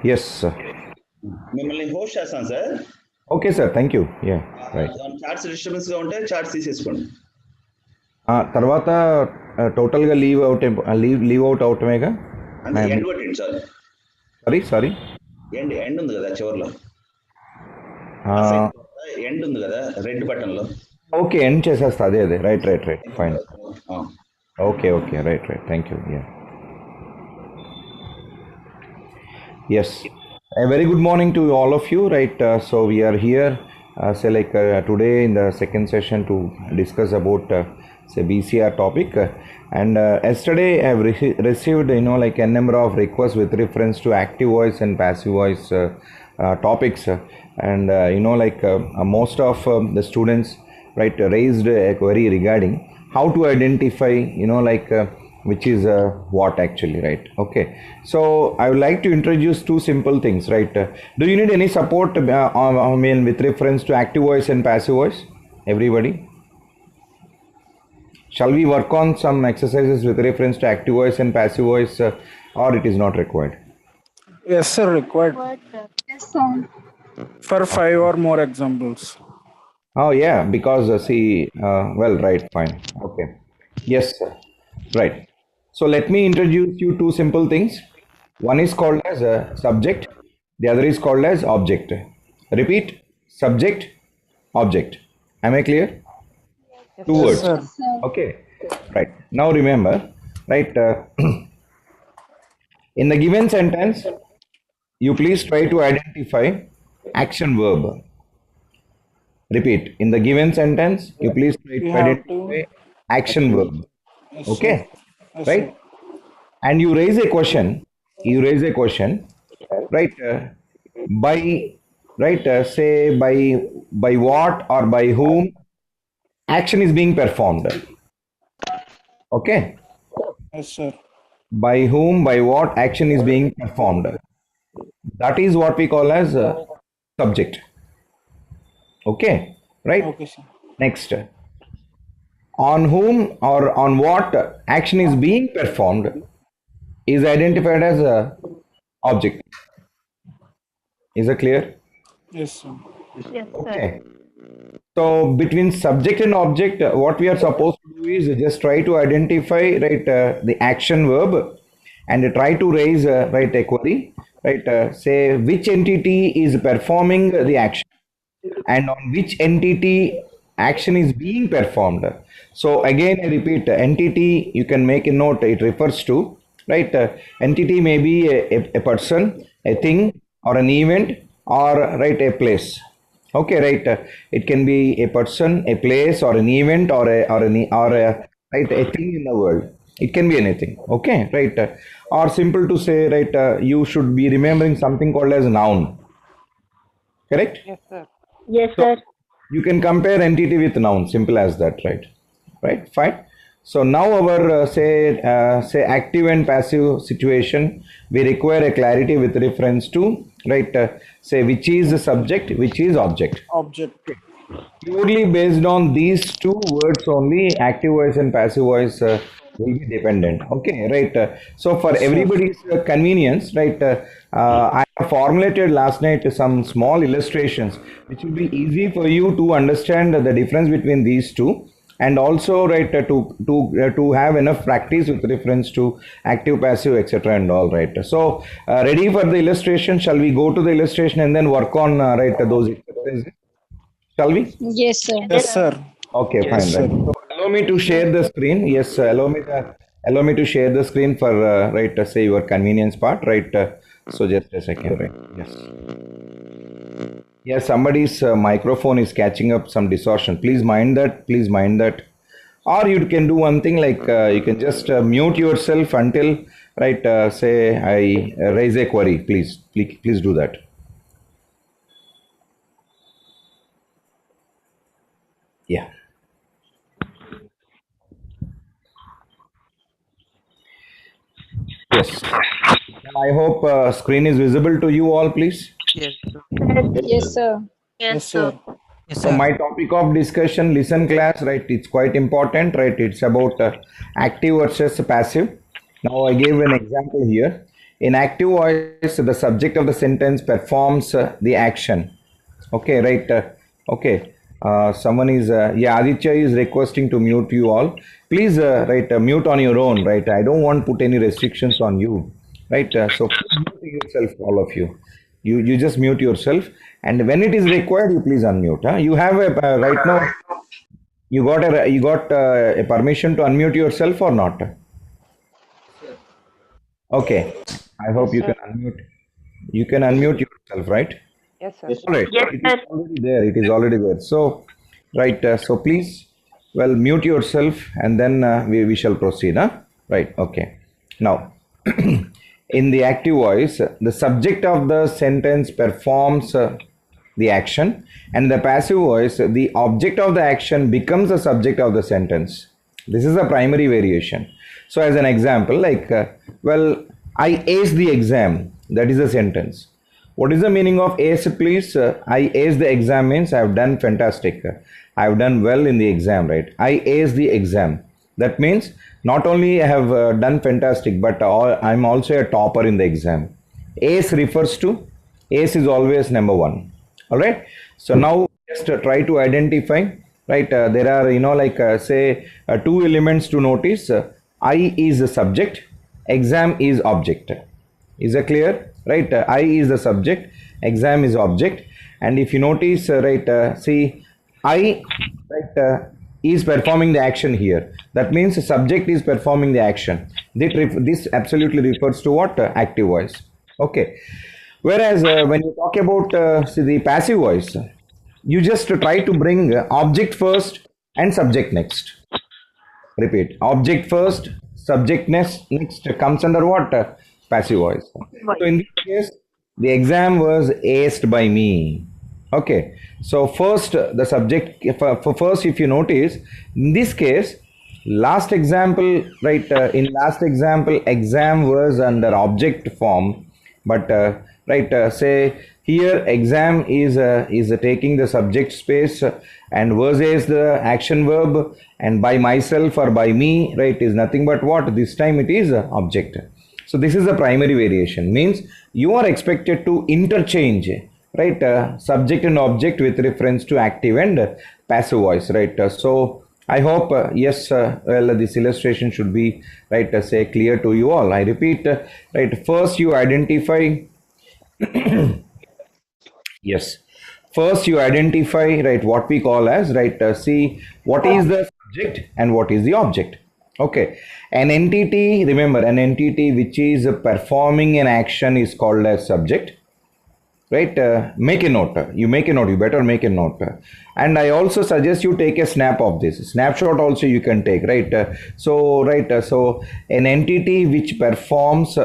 Yes, sir. మిమ్మల్ని host చేస్తాను sir. Okay, sir. Thank you. Yeah, right. Charts disturbance గా ఉంటే చార్ట్స్ తీసేసుకోండి. తర్వాత టోటల్గా లీవ్ అవుట్ అవటమేగా. అంటే ఎండ్ కొట్టండి సార్. సారీ ఎండ్ ఉంది కదా చివరిలో, ఎండ్ ఉంది కదా రెడ్ బటన్ లో. ఓకే, ఎండ్ చేసేస్తా. అదే right fine. Okay right thank you. Yes, a very good morning to all of you, right? So we are here today in the second session to discuss about say BCR topic, and yesterday I have received a number of requests with reference to active voice and passive voice topics, and most of the students, right, raised a query regarding how to identify which is what actually, right? Okay, so I would like to introduce two simple things, right? Do you need any support with reference to active voice and passive voice, everybody? Shall we work on some exercises with reference to active voice and passive voice, or it is not required? Yes, sir, required. Yes, sir. For 5 or more examples. Oh yeah, because well, right, fine, okay. Yes, sir. Right. So let me introduce you two simple things. One is called as a subject, the other is called as object. Repeat: subject, object. Am I clear? Two Yes, words. sir. Okay. Right. Now remember, right? In the given sentence, you please try to identify action verb. Repeat: in the given sentence, you please try to identify action verb. Okay, Yes, right? sir. And you raise a question, right? By, right? Say by what or by whom action is being performed. Okay, Yes, sir. by whom, by what action is being performed. That is what we call as subject. Okay, right? Okay, sir. Next, on whom or on what action is being performed is identified as a object. Is it clear? Yes, sir. Yes, sir. Okay. So between subject and object, what we are supposed to do is just try to identify, right, the action verb, and try to raise right, a query, right? Say which entity is performing the action, and on which entity action is being performed. So again, I repeat, entity, you can make a note, it refers to, right? Entity may be a person, a thing, or an event, or right, a place. Okay, right? It can be a person, a place, or an event, or a right, a thing in the world. It can be anything. Okay, right? Or simple to say, right? You should be remembering something called as noun. Correct? Yes, sir. You can compare entity with noun, simple as that, right? Right, fine. So now our say active and passive situation, we require a clarity with reference to, right, say which is the subject, which is object. Object. Purely based on these two words only, active voice and passive voice will be dependent. Okay, right? So for everybody's convenience, right, I have formulated last night some small illustrations which will be easy for you to understand the difference between these two, and also, right, to have enough practice with reference to active, passive, etc. and all, right? So ready for the illustration? Shall we go to the illustration and then work on right, those exercises? Shall we? Yes, sir. Yes, sir. Okay, Yes, fine. sir. Right. So allow me to share the screen. Yes, allow me to share the screen for right, say your convenience part, right? So just a second, right? Yes. Yes, somebody's microphone is catching up some distortion. Please mind that. Please mind that. Or you can do one thing, like you can just mute yourself until, right, say I raise a query. Please do that. Yeah. Yes. I hope screen is visible to you all, please. Yes, sir. Yes, sir. Yes, sir. Yes, So sir. my topic of discussion, listen class, right? It's quite important, right? It's about active versus passive. Now I gave an example here. in active voice, the subject of the sentence performs the action. Okay, right. Okay. Someone is, yeah, Aditya is requesting to mute you all. Please, right, mute on your own, right? I don't want to put any restrictions on you, right? So please mute yourself, all of you. You just mute yourself, and when it is required, you please unmute. Huh? You have a right now. You got a permission to unmute yourself or not? Okay. I hope Yes, you can sir. unmute. You can unmute yourself, right? Yes, sir. All right. Yes, It is sir. already there. It is already there. So, right. So please, well, mute yourself, and then we shall proceed. Huh? Right. Okay. Now, in the active voice, the subject of the sentence performs the action, and the passive voice, the object of the action becomes the subject of the sentence. This is a primary variation. So, as an example, like, well, I aced the exam. That is a sentence. What is the meaning of ace, please? I aced the exam means I have done fantastic. I have done well in the exam, right? I aced the exam. That means not only I have done fantastic, but I'm also a topper in the exam. Ace refers to ace is always number one. All right. So now just try to identify. Right. There are like say two elements to notice. I is the subject. Exam is object. Is that clear? Right. I is the subject. Exam is object. And if you notice, right, see, I, right, is performing the action here. That means the subject is performing the action. This absolutely refers to what? Active voice. Okay. Whereas when you talk about see the passive voice, you just try to bring object first and subject next. Repeat. Object first, subject next comes under what? Passive voice. So in this case, the exam was aced by me. Okay. So first, the subject, for first, if you notice, in this case, last example, right, in last example, exam was under object form, but right, say here exam is taking the subject space, and versus the action verb, and by myself or by me, right, is nothing but what? This time it is object. So this is the primary variation. Means you are expected to interchange, right, subject and object with reference to active and passive voice, right. So I hope yes, well, this illustration should be, right, say clear to you all. I repeat, right, first you identify. Yes. First, you identify, right, what we call as, right, see what is the subject and what is the object. Okay. An entity, remember, an entity which is performing an action is called as subject. Right. Make a note. You make a note. You better make a note. And I also suggest you take a snap of this. Snapshot also you can take. Right. So, right. So, an entity which performs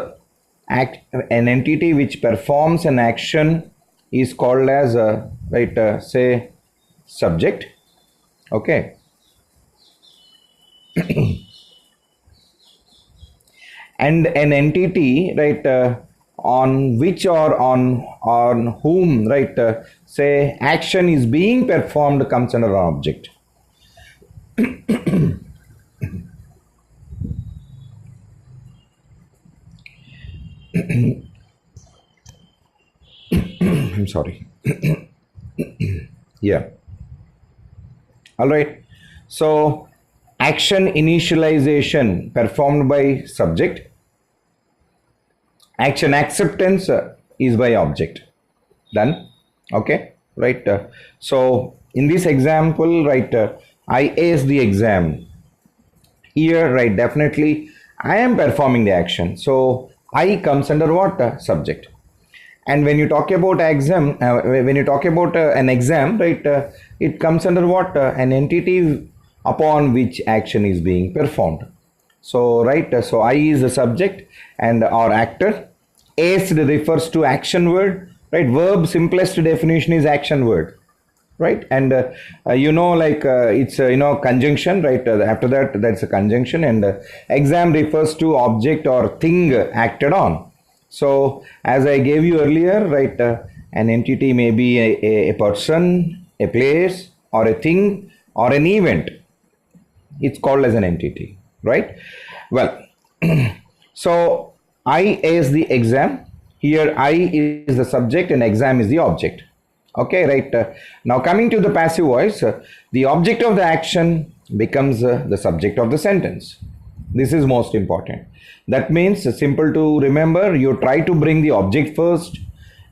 an entity which performs an action is called as right, say subject. Okay. And an entity, right, on which or on whom, right, say action is being performed comes under an object. I'm sorry. Yeah. All right. So action initialization performed by subject. Action acceptance is by object. Done. Okay. Right. So in this example, right, I ace the exam. Here, right, definitely I am performing the action. So I comes under what? Subject. And when you talk about exam, when you talk about an exam, right, it comes under what? An entity upon which action is being performed. So, right, so I is the subject and or actor. Aced refers to action word, right? Verb simplest definition is action word, right? And like it's conjunction, right? After that, that's a conjunction, and exam refers to object or thing acted on. So as I gave you earlier, right, an entity may be a person, a place, or a thing, or an event. It's called as an entity, right? Well, so I is the exam. Here I is the subject and exam is the object. Okay, right. Now coming to the passive voice, the object of the action becomes the subject of the sentence. This is most important. That means simple to remember. You try to bring the object first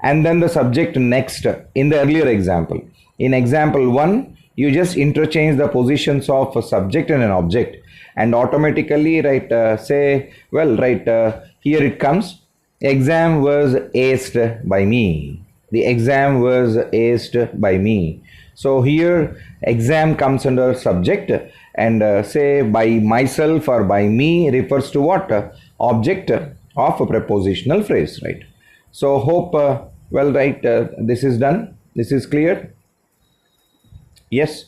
and then the subject next in the earlier example. In example 1, you just interchange the positions of a subject and an object and automatically right say well right here it comes exam was aced by me, the exam was aced by me. So here exam comes under subject and say by myself or by me refers to what object of a prepositional phrase, right? So hope well right this is done, this is clear. Yes,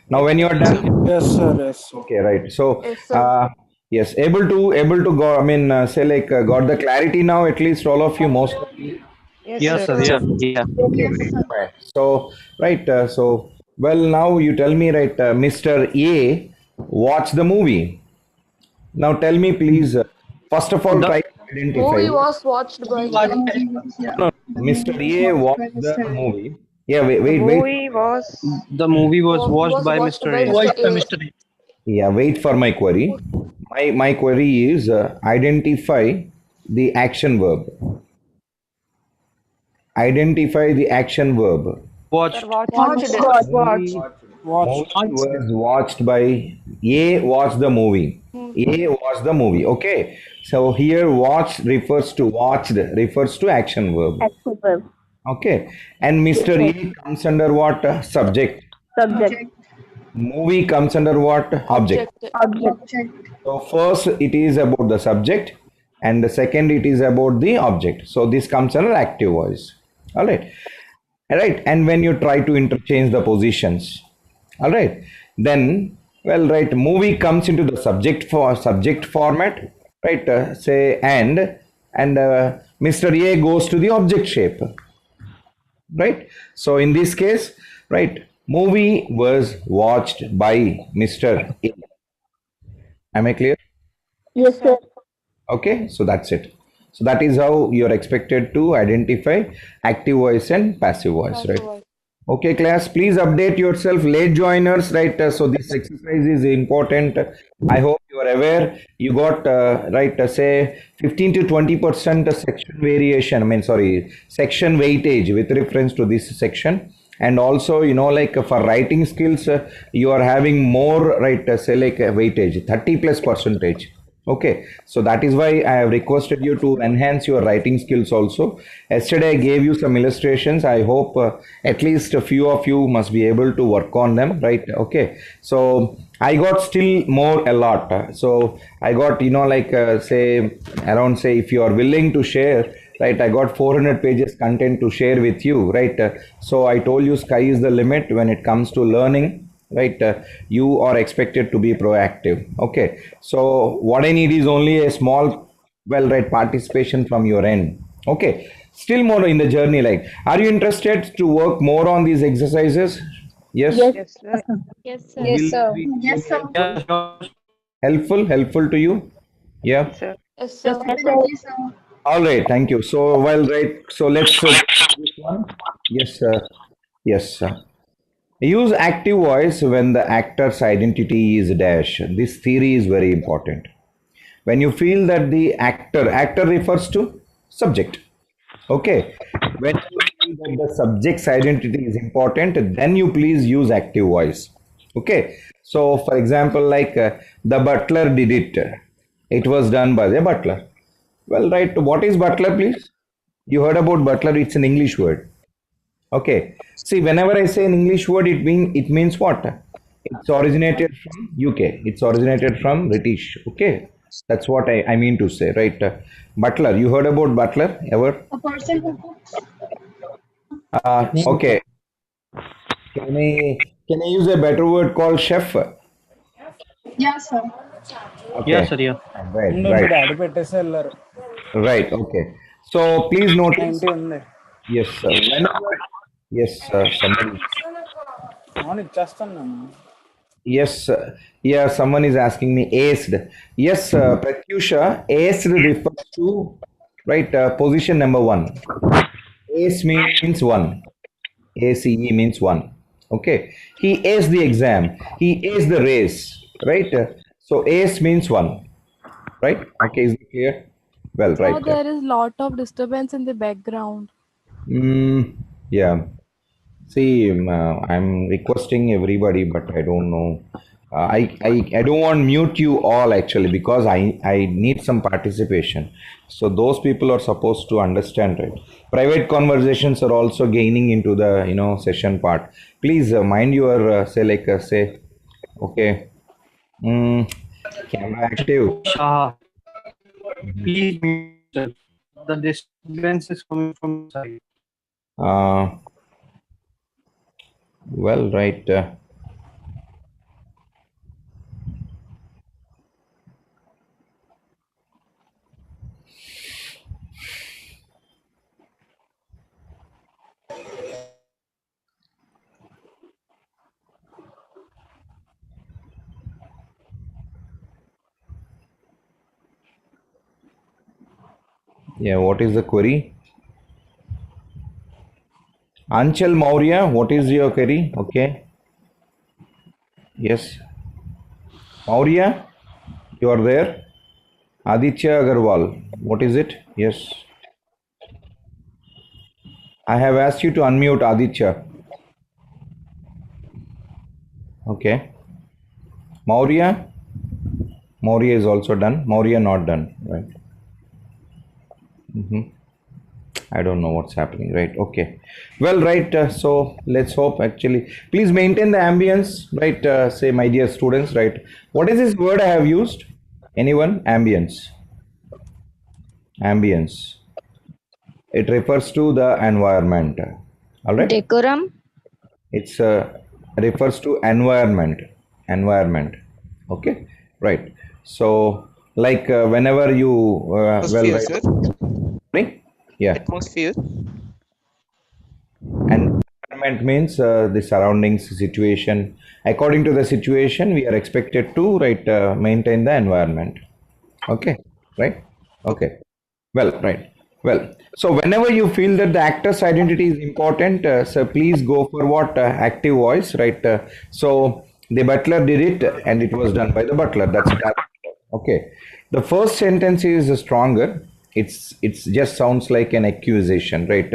now when you are done. Yes, sir. Yes, sir. Okay, right. So, Yes, sir. yes, able to go. I mean, say like got the clarity now. At least all of you, most of you. Yes, Yes, sir. sir. Yeah. Yeah. Okay, great. Fine. So, right. So, well, now you tell me, right, Mr. A, watch the movie. Now, tell me, please. First of all, The try to identify. Movie was watched by No, Mr. A watched the movie. Yeah, wait. movie was the movie was watched by watched Mr. by A. Mr. A. Yeah, wait for my query. My query is identify the action verb. Identify the action verb. Watched. Watched. Movie, Watched. movie was watched by A. Watched the movie. A watched the movie. Okay. So here watch refers to watched refers to action verb. Action verb. Okay. And Mr. A comes under what? Subject. Subject. Movie comes under what? Object. Object. So first it is about the subject and the second it is about the object. So this comes under active voice. All right. All right. And when you try to interchange the positions, all right, then well right movie comes into the subject format, right? Say and Mr. A goes to the object shape, right? So in this case, right, movie was watched by Mr. A. Am I clear? Yes, sir. Okay, so that's it. So that is how you're expected to identify active voice and passive voice, right? Okay, class, please update yourself, late joiners, right? So this exercise is important. I hope you are aware. You got right, say 15 to 20% section variation. I mean, sorry, section weightage with reference to this section. And also, you know, like for writing skills, you are having more, right? Say like weightage, 30 plus percentage. Okay, so that is why I have requested you to enhance your writing skills also. Yesterday I gave you some illustrations. I hope at least a few of you must be able to work on them, right? Okay, so I got still more a lot. So I got, you know, like say around say if you are willing to share, right? I got 400 pages content to share with you, right? So I told you sky is the limit when it comes to learning, right? You are expected to be proactive. Okay, so what I need is only a small well right participation from your end. Okay, still more in the journey, like are you interested to work more on these exercises? Yes. Yes, sir. Yes, sir. Will sir. be Yes, sir. Yeah, sure. helpful to you? Yeah. Yes, sir. All right, thank you. So well right, so let's this one. Yes, yes, use active voice when the actor's identity is dash. This theory is very important. When you feel that the actor refers to subject. Okay. When you feel that the subject's identity is important, then you please use active voice. Okay. So, for example, like the butler did it. It was done by the butler. Well, right. What is butler, please? You heard about butler. It's an English word. Okay. See, whenever I say an English word, it means what? It's originated from UK. It's originated from British. Okay. That's what I mean to say, right? Butler. You heard about butler ever? A person who cooks. Okay. Can I use a better word called chef? Yes, sir. Yeah, Okay. sir. Yeah. Right. ఉండు Right. Daddy పెట్టేసి వెళ్ళారు Right. Okay. So please notice. 90 ఉంది Yes, sir. Whenever. Yes, sir. Somebody. అవును ఇచ్చేస్తాను నేను Yes, yeah, someone is asking me aced. Yes, Pratyusha, aced refers to right? Position number one. Ace means one. ACE means one. Okay. He aced the exam. He aced the race. Right? So ace means one. Right? Okay. Is it clear? Well, So right. there is lot of disturbance in the background. Yeah. See, I'm requesting everybody, but I don't know. I don't want mute you all actually because I need some participation. So those people are supposed to understand, right? Private conversations are also gaining into the session part. Please mind your say okay, mm, camera active. Shah, please mute yourself. The disturbance is coming from your side. Uh, well, right. Yeah. What is the query? Anchal Maurya, what is your query? Okay. Yes. Maurya, you are there? Aditya Agarwal, what is it? Yes. I have asked you to unmute Aditya. Okay. Maurya, Maurya is also done. Maurya not done. Right. I don't know what's happening. Right. Okay. Well, right. So let's hope actually. Please maintain the ambience. Right. Say, my dear students. Right. What is this word I have used? Anyone? Ambience. Ambience. It refers to the environment. All right. Decorum. It's refers to environment. Okay, right. So like whenever you well Atmosphere, right, sir. sorry? Yeah, Atmosphere. environment means the surroundings situation. According to the situation we are expected to right maintain the environment. Okay, right. Okay. Okay. Well, right. Well, so whenever you feel that the actor's identity is important, so please go for what active voice, right? So the butler did it, and it was done by the butler. That's okay. The first sentence is stronger. It's just sounds like an accusation, right?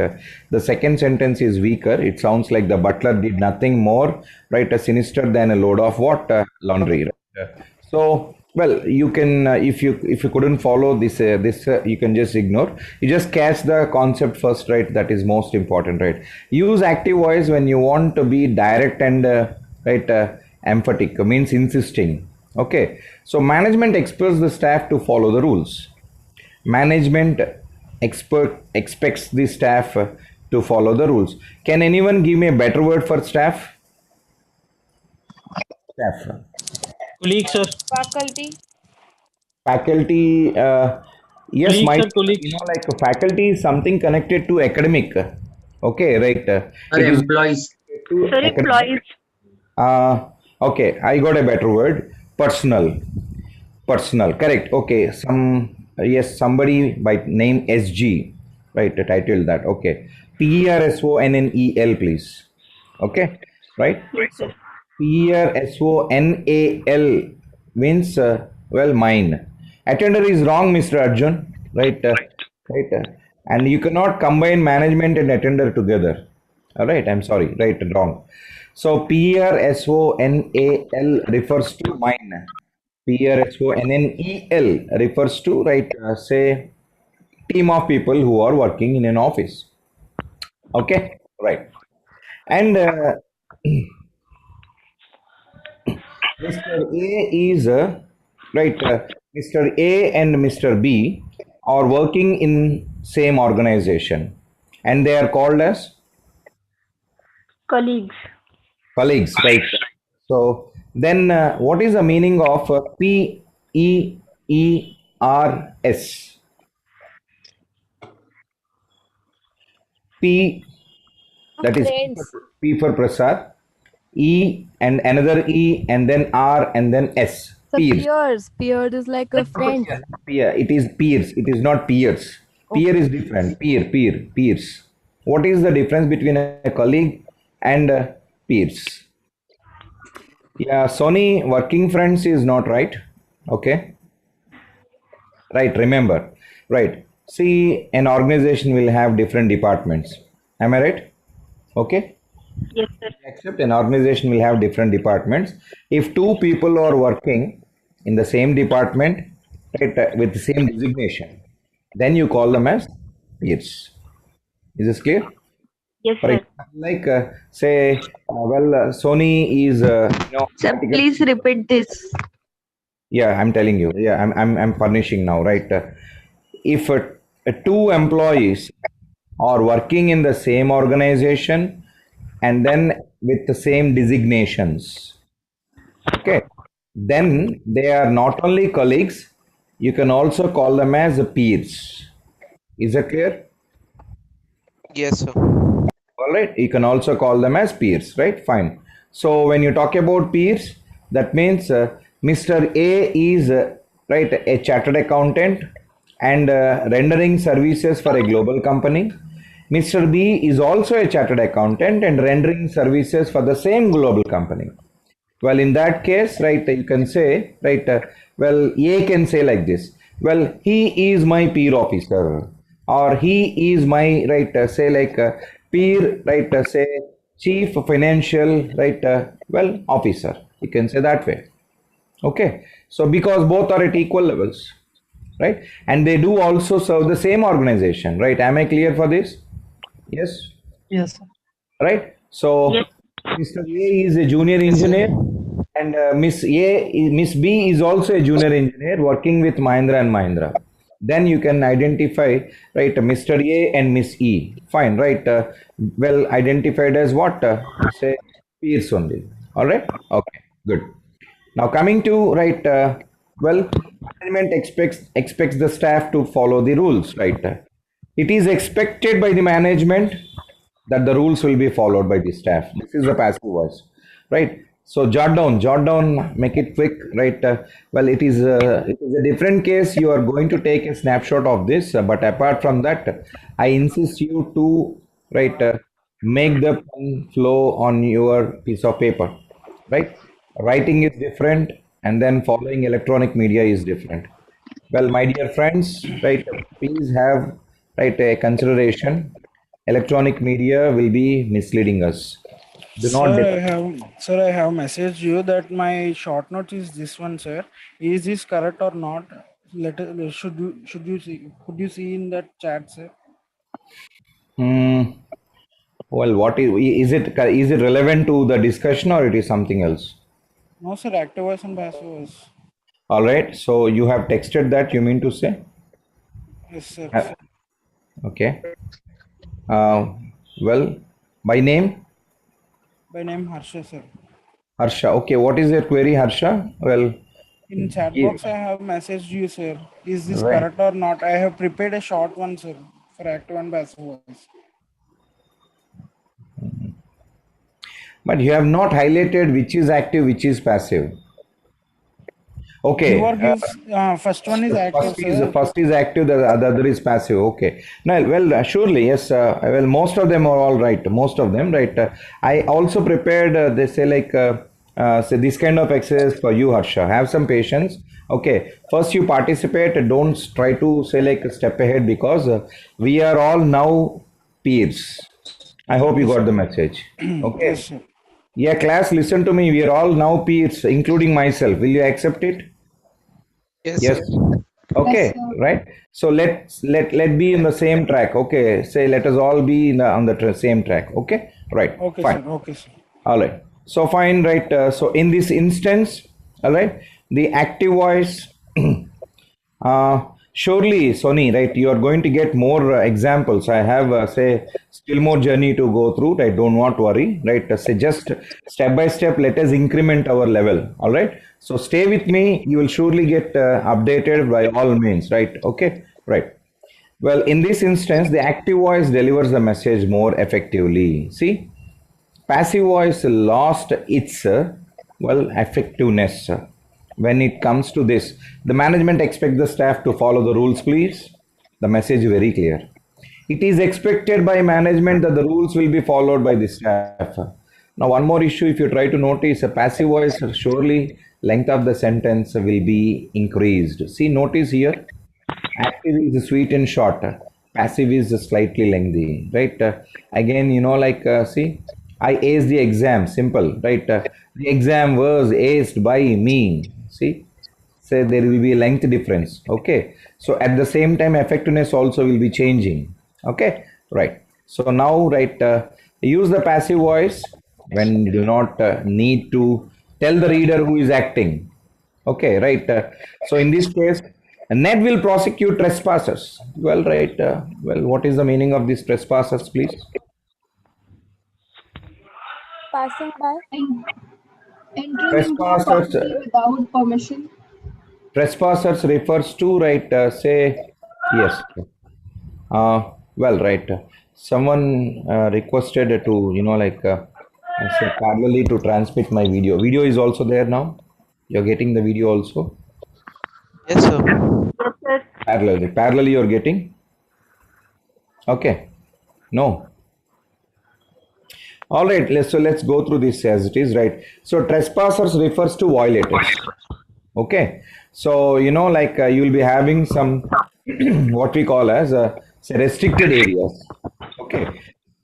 The second sentence is weaker. It sounds like the butler did nothing more, right? Sinister than a load of what laundry. Right? So well, you can if you couldn't follow this you can just ignore. You just catch the concept first, right? That is most important, right? Use active voice when you want to be direct and right emphatic means insisting. Okay, so management expects the staff to follow the rules. Management expects the staff to follow the rules. Can anyone give me a better word for staff? Colleague, sir. Faculty. Faculty, yes, Colleague, might, sir. Colleagues. like faculty is something connected to academic. Okay, right. Or It is employees. to Sir, academic. employees. Okay, I got a better word. Personal. Personal. Correct. Okay. Yes, somebody by name SG. Right. The title that. Okay. PERSONNEL, please. Okay. Right. Yes, sir. So PERSONAL means well, mine. Attender is wrong, Mr. Arjun. Right. Right. And you cannot combine management and attender together. All right. I'm sorry. Right. Wrong. So PERSONAL refers to mine. PERSONNEL refers to right say team of people who are working in an office. Okay, right. And Mr. A is right. Mr. A and Mr. B are working in same organization, and they are called as Colleagues. colleagues, right? So then, what is the meaning of PEERS? P, that is Friends. P for Prasad, E and another E and then R and then S. So Peers. peers is like a friends. Peer. It is peers. It is not peers. Peer is different. Peers. What is the difference between a colleague and peers? Yeah, Sony working friends is not right. Okay. Right, remember. Right. See, an organization will have different departments. Am I right? Okay. Yes, sir. Except an organization will have different departments. If two people are working in the same department, right, with the same designation, then you call them as peers. Is this clear? Yes, For sir. example, like say, Sony is, Sir, please repeat this. yeah, I'm telling you. Yeah, I'm furnishing now, right? If two employees are working in the same organization and then with the same designations, okay, then they are not only colleagues, you can also call them as peers. Is that clear? Yes, sir. All right, you can also call them as peers, right? Fine. So when you talk about peers, that means Mr. A is right, a chartered accountant and rendering services for a global company. Mr. B is also a chartered accountant and rendering services for the same global company. Well, in that case, right, you can say, right, well, A can say like this, well, he is my peer officer, or he is my, right, say like peer, right, say chief financial, right, well, officer. You can say that way. Okay. So, because both are at equal levels, right, and they do also serve the same organization, right? Am I clear for this? Yes. Yes, sir. Right? So Yes. Mr. A is a junior Yes, sir. engineer, and Miss B is also a junior engineer working with Mahindra and Mahindra. Then you can identify, right, Mr. A and Miss E. Fine, right? Well identified as what? Say peers only. All right? Okay, good. Now coming to, right, well, management expects the staff to follow the rules, right? It is expected by the management that the rules will be followed by the staff. This is the passive voice, right? So jot down, make it quick, right? Well, it is a different case. You are going to take a snapshot of this, but apart from that, I insist you to, right, make the pen flow on your piece of paper, right? Writing is different, and then following electronic media is different. Well, my dear friends, right, please have, right, a consideration. Electronic media will be misleading us. Do not Sir, depend. I have messaged you that my short note is this one, sir. Is this correct or not? Should you see, could you see in that chat, sir? Hmm. Well, is it relevant to the discussion or it is something else? No, sir. Active voice and passive voice. All right. So you have texted that, you mean to say? Yes, sir. Uh, okay. Uh, well, by name? By name Harsha, sir. Harsha. Okay. What is your query, Harsha? Well, In chat yeah, box, I have messaged you, sir. Is this right. correct or not? I have prepared a short one, sir, for active and passive voice. But you have not highlighted which is active, which is passive. Okay. Giver gives first one is active, sir. First is active, the other is passive. Okay. Now, well, surely yes. Well, most of them are all right. Most of them, right. I also prepared. They say like say this kind of exercise for you, Harsha. Have some patience. Okay. First, you participate. Don't try to say like a step ahead because we are all now peers. I hope you got the message. Okay. Yes, sir. Yeah, class. Listen to me. We are all now peers, including myself. Will you accept it? Yes, Yes. sir. Yes, Okay, sir. right. So let be in the same track. Okay, say let us all be on the same track. Okay, right. Okay, Fine. sir. Okay, sir. All right. So fine, right. So in this instance, all right, the active voice. Surely, Sony, right, you are going to get more examples. I have, say, still more journey to go through, right? Don't want to worry, right? Say, just step by step, let us increment our level, all right? So, stay with me. You will surely get updated by all means, right? Okay, right. Well, in this instance, the active voice delivers the message more effectively. See, passive voice lost its, well, effectiveness. When it comes to this, the management expects the staff to follow the rules, please. The message very clear. It is expected by management that the rules will be followed by the staff. Now, one more issue, if you try to notice a passive voice, surely length of the sentence will be increased. See, notice here, active is sweet and short, passive is slightly lengthy, right? Again, see, I aced the exam, simple, right? The exam was aced by me. See, say there will be a length difference. Okay, so at the same time effectiveness also will be changing. Okay, right. So now, right, use the passive voice when you do not need to tell the reader who is acting. Okay, right. So in this case, Ned will prosecute trespassers. Well, right. Well, what is the meaning of these trespassers, please? Passing by. Entering into a Trespassers. property without permission. Trespassers refers to, right, say yes. Well, right. Someone requested to, say parallelly to transmit my video. Video is also there now. You're getting the video also. Yes, sir. Yes, sir. Parallelly you're getting. Okay. No. All right. Let's go through this as it is, right? So trespassers refers to violators. Okay. So you'll be having some what we call as say restricted areas. Okay.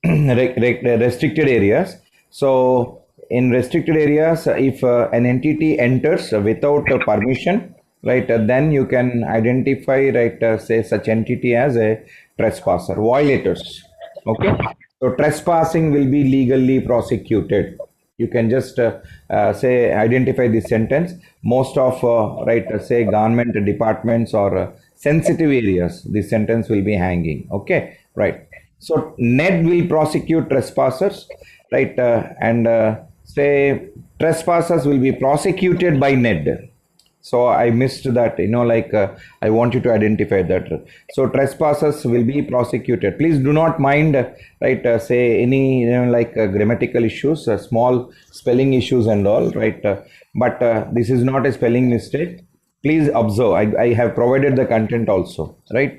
Restricted areas. So in restricted areas, if an entity enters without permission, right, then you can identify, right, say such entity as a trespasser, violators. Okay, so trespassing will be legally prosecuted. You can just say identify this sentence. Most of right, say government departments or sensitive areas, this sentence will be hanging. Okay, right. So Ned will prosecute trespassers, right, and say trespassers will be prosecuted by Ned. So I missed that, I want you to identify that. So trespassers will be prosecuted. Please do not mind, right, say any, grammatical issues, small spelling issues and all, right. But this is not a spelling mistake. Please observe, I have provided the content also, right.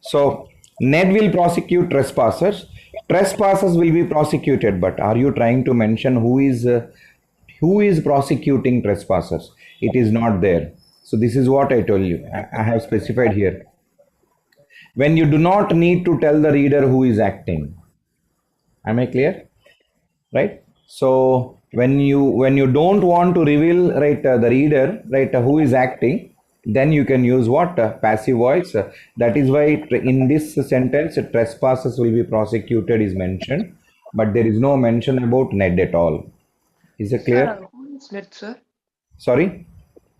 So Ned will prosecute trespassers. Trespassers will be prosecuted, but are you trying to mention who is prosecuting trespassers? It is not there. So this is what I told you. I have specified here. When you do not need to tell the reader who is acting. Am I clear? Right? So when you don't want to reveal, right, the reader, right, who is acting, then you can use what? Passive voice. That is why in this sentence trespassers will be prosecuted is mentioned, but there is no mention about Ned at all. Is it clear? Sir, who is Ned, sir? Sorry?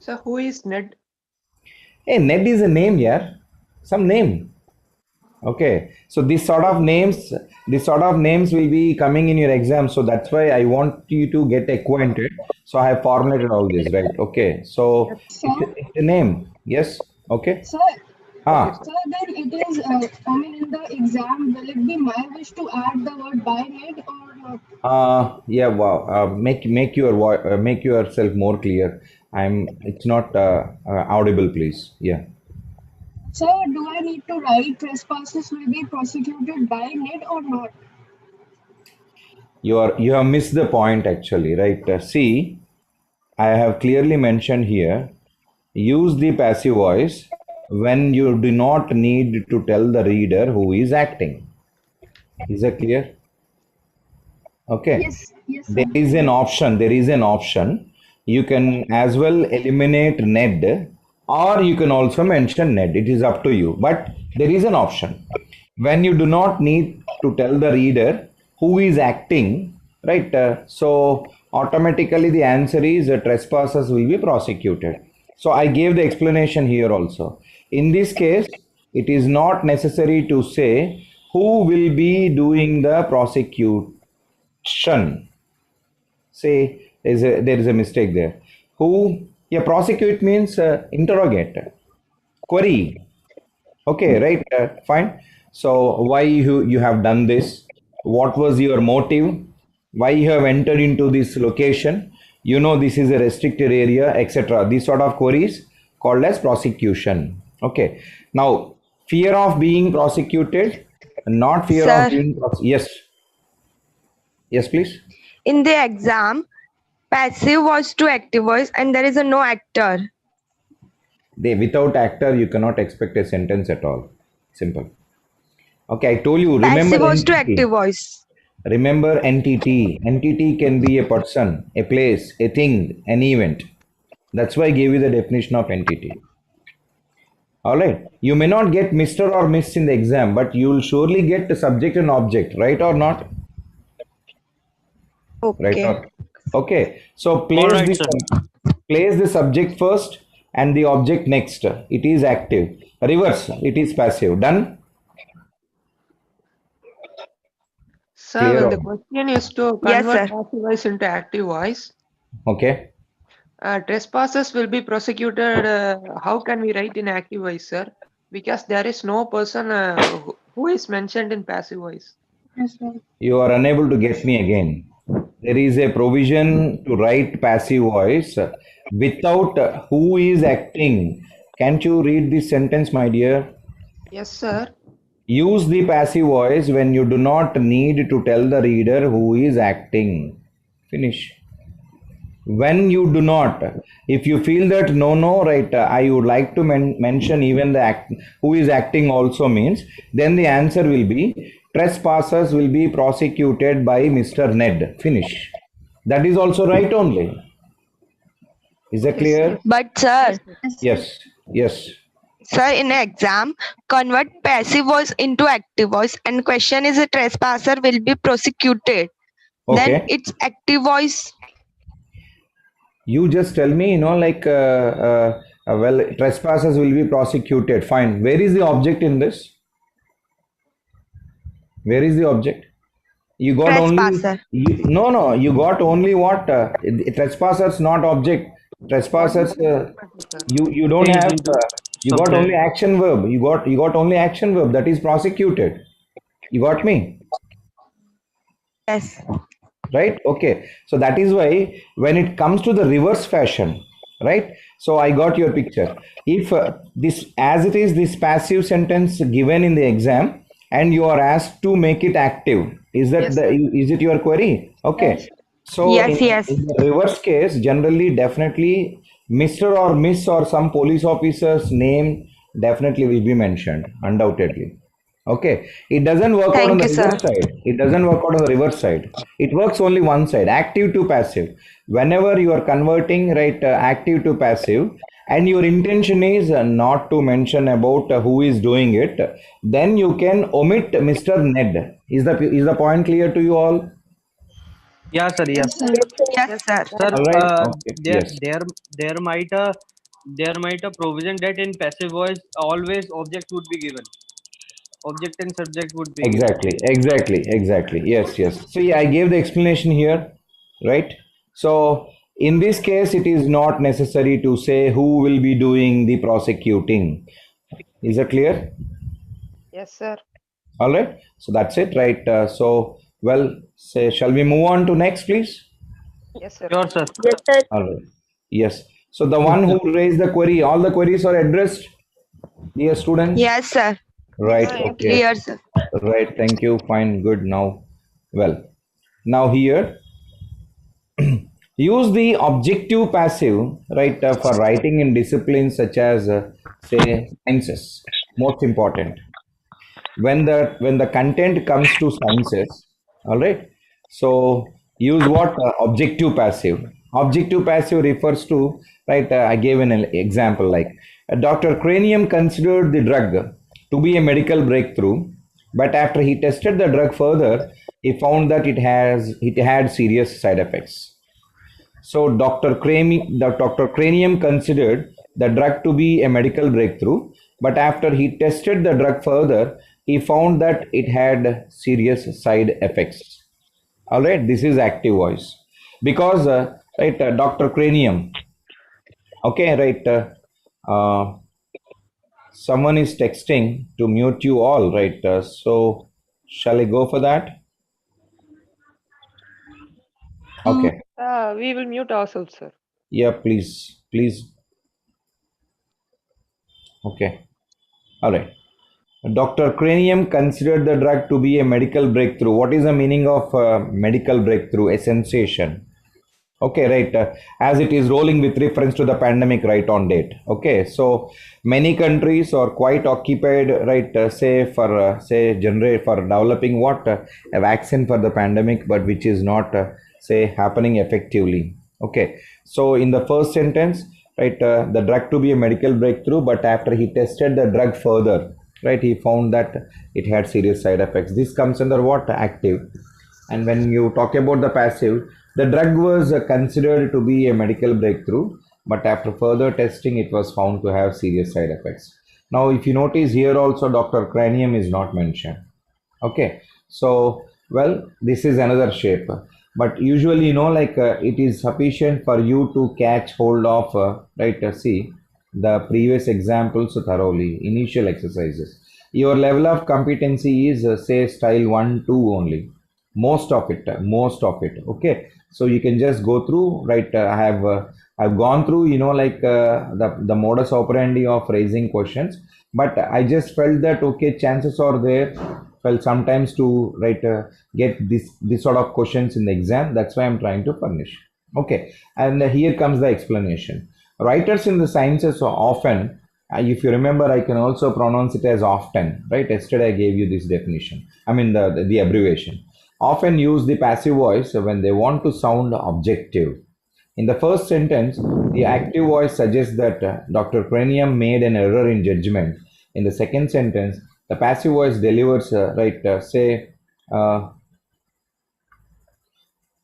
Sir, who is Ned? Hey, Ned is a name, yeah. Some name. Okay. So this sort of names will be coming in your exam. So that's why I want you to get acquainted. So I have formulated all this, right? Okay. So it's a name. Yes. Okay. Sir, sir, then it is, in the exam, will it be my wish to add the word by Ned or not? Yeah. Wow. Make yourself more clear. It's not audible, please. Yeah. Sir, do I need to write trespassers will be prosecuted by Ned or not? You have missed the point actually, right? See, I have clearly mentioned here, use the passive voice when you do not need to tell the reader who is acting. Is that clear? Okay. Yes, sir. There is an option. You can as well eliminate Ned, or you can also mention Ned. It is up to you. But there is an option. When you do not need to tell the reader who is acting, right? So automatically the answer is trespassers will be prosecuted. So I gave the explanation here also. In this case, it is not necessary to say who will be doing the prosecution. Say there is a mistake there. Prosecute means interrogate, query. Okay, right, fine. So why you have done this? What was your motive? Why you have entered into this location? This is a restricted area, etc. These sort of queries called as prosecution. Okay. Now Fear of being prosecuted, not fear of Sir, being yes. Yes, please. in the exam, passive voice to active voice, and there is a no actor. They without actor you cannot expect a sentence at all. Simple. Okay, I told you, remember Passive voice to entity. active voice. Remember entity. Entity can be a person, a place, a thing, an event. That's why I gave you the definition of entity. Alright. You may not get Mr. or Miss in the exam, but you will surely get the subject and object, right or not? Right Okay. or okay. So All right, sir. place the subject first and the object next. It is active. Reverse, it is passive. Done? Sir, Clear when or the question is to Yes, convert sir. passive voice into active voice, okay. trespassers will be prosecuted. How can we write in active voice, sir? Because there is no person who is mentioned in passive voice. Yes, sir. You are unable to get me again. There is a provision to write passive voice without who is acting. Can't you read this sentence, my dear? Yes, sir. Use the passive voice when you do not need to tell the reader who is acting. Finish. When you do not, if you feel that no, right, I would like to mention even the who is acting also means, then the answer will be trespassers will be prosecuted by Mr. Ned. Finish. That is also right only. Is that Yes, clear? sir. But sir, Yes. Yes. sir, in exam, convert passive voice into active voice, and question is a trespasser will be prosecuted. Then Okay. it's active voice. You just tell me, like, well, trespassers will be prosecuted. Fine. Where is the object in this? Where is the object? You got only Trespasser. no. You got only what trespassers, not object. What is Trespassers. trespasser, sir? You don't Is have. into You got only subject. action verb. You got only action verb that is prosecuted. You got me Yes. right? Okay. So that is why when it comes to the reverse fashion, right? So I got your picture. If this as it is this passive sentence given in the exam and you are asked to make it active, is that Yes, sir. is it your query? Yes. Okay. So Yes, yes. in the reverse case, generally, definitely, Mr. or Miss or some police officer's name definitely will be mentioned, undoubtedly. Okay, it doesn't work out on Thank the you, sir. reverse side. It doesn't work out on the reverse side. It works only one side, active to passive. Whenever you are converting right active to passive, and your intention is not to mention about who is doing it, then you can omit Mr. Ned. Is the point clear to you all? Yeah, sir. Yeah. Yes, sir. Yes, Yes, sir. Sir, All right. Okay. there Yes. there there might a provision that in passive voice always object would be given. Object and subject would be given. Exactly. Yes, yes. See, I gave the explanation here, right? So, in this case, it is not necessary to say who will be doing the prosecuting. Is that clear? yes, sir. All right. So, that's it, right? Well, say, shall we move on to next, please? Yes, sir. Sure, sir. Yes, sir. All right. Yes. So, the Yes, one sir. who raised the query, all the queries are addressed, dear students? Yes, sir. Right. Yes, Okay. Clear, sir. Right. Thank you. Fine. Good. Now, well, now here use the objective passive, right, for writing in disciplines such as, say, sciences. Most important. When the content comes to sciences, all right. So use what objective passive. Objective passive refers to right. I gave an example like Dr. Cranium considered the drug to be a medical breakthrough, but after he tested the drug further, he found that it had serious side effects. So Dr. Cranium considered the drug to be a medical breakthrough, but after he tested the drug further, he found that it had serious side effects. All right, this is active voice because right, Dr. Cranium. Okay, right. Someone is texting to mute you all, right? So shall I go for that? Okay. We will mute ourselves, sir. Yeah, please. Okay. All right. Dr. Cranium considered the drug to be a medical breakthrough. What is the meaning of medical breakthrough? A sensation. Okay, right. As it is rolling with reference to the pandemic right on date. Okay, so many countries are quite occupied, right? Say for generate for developing what a vaccine for the pandemic, but which is not say happening effectively. Okay, so in the first sentence, right, the drug to be a medical breakthrough, but after he tested the drug further, right, he found that it had serious side effects. This comes under what? Active. And when you talk about the passive, the drug was considered to be a medical breakthrough, but after further testing, it was found to have serious side effects. Now, if you notice here also, Dr. Cranium is not mentioned. Okay, so well, this is another shape, but usually, like it is sufficient for you to catch hold of, right? See the previous examples thoroughly, initial exercises. Your level of competency is, say, style 1, 2 only, most of it. Okay, so you can just go through, right? I've gone through, like the modus operandi of raising questions, but I just felt that okay, chances are there, well, sometimes to write get this sort of questions in the exam. That's why I'm trying to furnish. Okay, and here comes the explanation. Writers in the sciences are often, if you remember, I can also pronounce it as often, right? Yesterday I gave you this definition. I mean the abbreviation. Often use the passive voice when they want to sound objective. In the first sentence, the active voice suggests that Dr. Cranium made an error in judgment. In the second sentence, the passive voice delivers,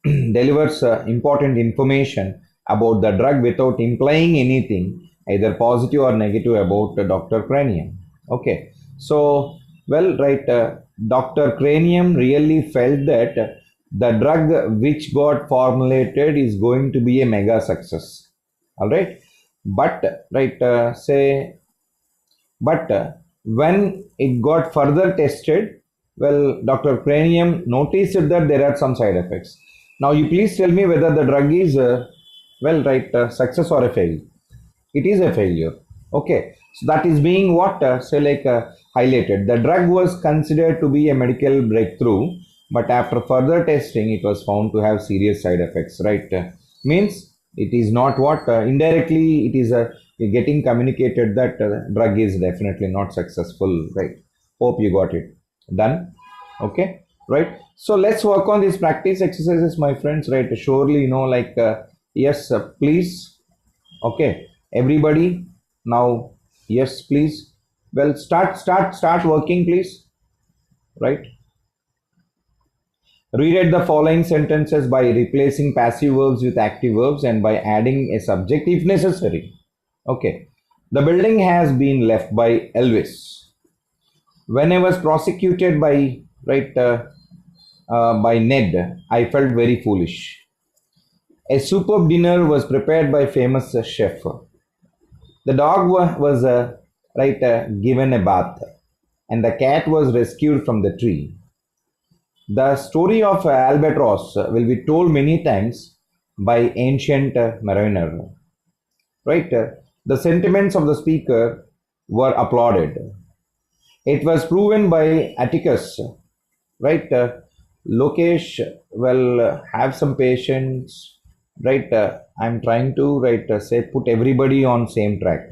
delivers important information about the drug without implying anything, either positive or negative, about Dr. Cranium. Okay, so, well, right, Dr. Cranium really felt that the drug which got formulated is going to be a mega success. All right, but, right, but when it got further tested, well, Dr. Cranium noticed that there are some side effects. Now, you please tell me whether the drug is, success or a failure. It is a failure. Okay, so that is being what, highlighted. The drug was considered to be a medical breakthrough, but after further testing, it was found to have serious side effects, right? Means it is not what, indirectly, it is getting communicated that drug is definitely not successful, right? Hope you got it. Done. Okay, right? So let's work on these practice exercises, my friends, right? Surely, yes, please. Okay, everybody, now, yes, please. Well, start working, please. Right? Rewrite the following sentences by replacing passive verbs with active verbs and by adding a subject if necessary. Okay. The building has been left by Elvis. When I was prosecuted by, by Ned, I felt very foolish. A superb dinner was prepared by famous chef. The dog was given a bath, and the cat was rescued from the tree. The story of Albatross will be told many times by ancient mariner. Right? The sentiments of the speaker were applauded. It was proven by Atticus. Right? Lokesh, well, have some patience. Right? I'm trying to put everybody on same track.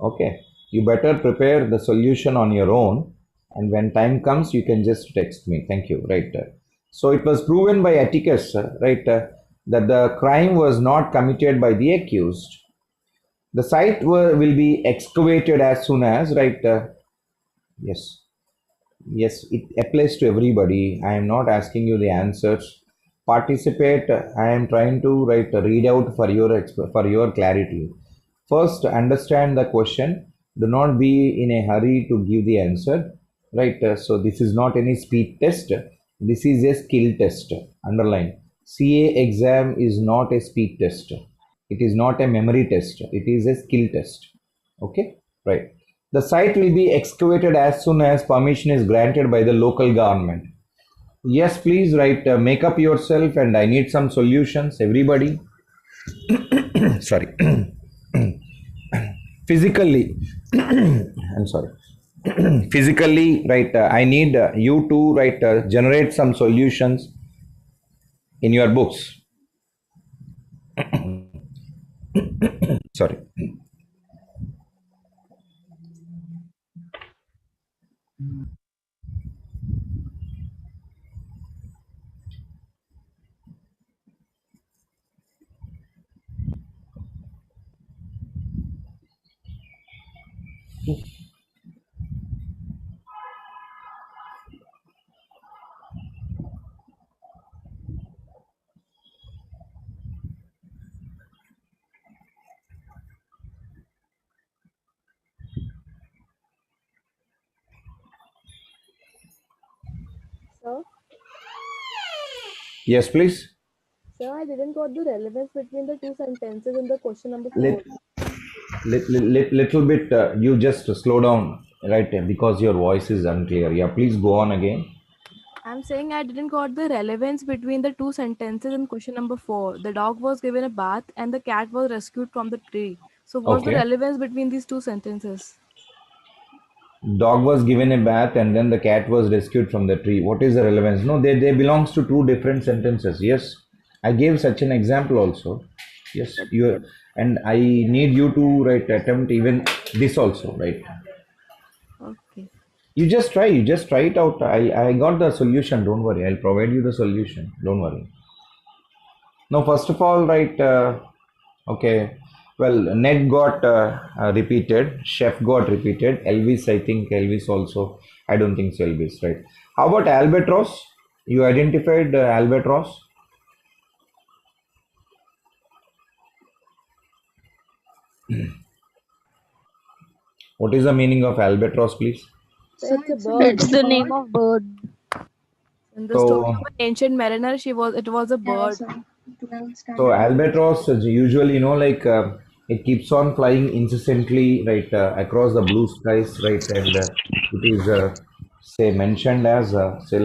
Okay, you better prepare the solution on your own, and when time comes you can just text me. Thank you. Right, so it was proven by Atticus, that the crime was not committed by the accused. The site will be excavated as soon as, yes, yes, it applies to everybody. I am not asking you the answers. Participate. I am trying to read out for your clarity. First, understand the question. Do not be in a hurry to give the answer. Right. So this is not any speed test. This is a skill test. Underline. CA exam is not a speed test. It is not a memory test. It is a skill test. Okay. Right. The site will be excavated as soon as permission is granted by the local government. Yes, please, make up yourself, and I need some solutions, everybody. Sorry. Physically, I'm sorry. physically, right? I need you to, right, generate some solutions in your books. Sorry. Sir, Yes, please. sir, I didn't got the relevance between the two sentences in the question number Let, 4. little bit, you just slow down, right? Because your voice is unclear. Yeah, please go on again. I'm saying I didn't got the relevance between the two sentences in question number 4. The dog was given a bath and the cat was rescued from the tree. So what's the Okay. relevance between these two sentences? Dog was given a bath and then the cat was rescued from the tree. What is the relevance? No, they belongs to two different sentences. Yes, I gave such an example also. Yes, But you, and I need you to, right, attempt even this also, right? okay. You just try it out. I got the solution. Don't worry. I'll provide you the solution. Don't worry. Now, first of all, right, okay, well, Ned got repeated, Chef got repeated, Elvis, I think Elvis also, I don't think so, Elvis, right? How about Albatross? You identified Albatross? What is the meaning of Albatross, please? So So it's a it's a bird. name It's of the name bird. of bird. In the story So, of an ancient mariner, it was a Yeah, bird. sir. 12th So standard English. albatross is usually, like it keeps on flying incessantly, right, across the blue skies, right, and it is say mentioned as say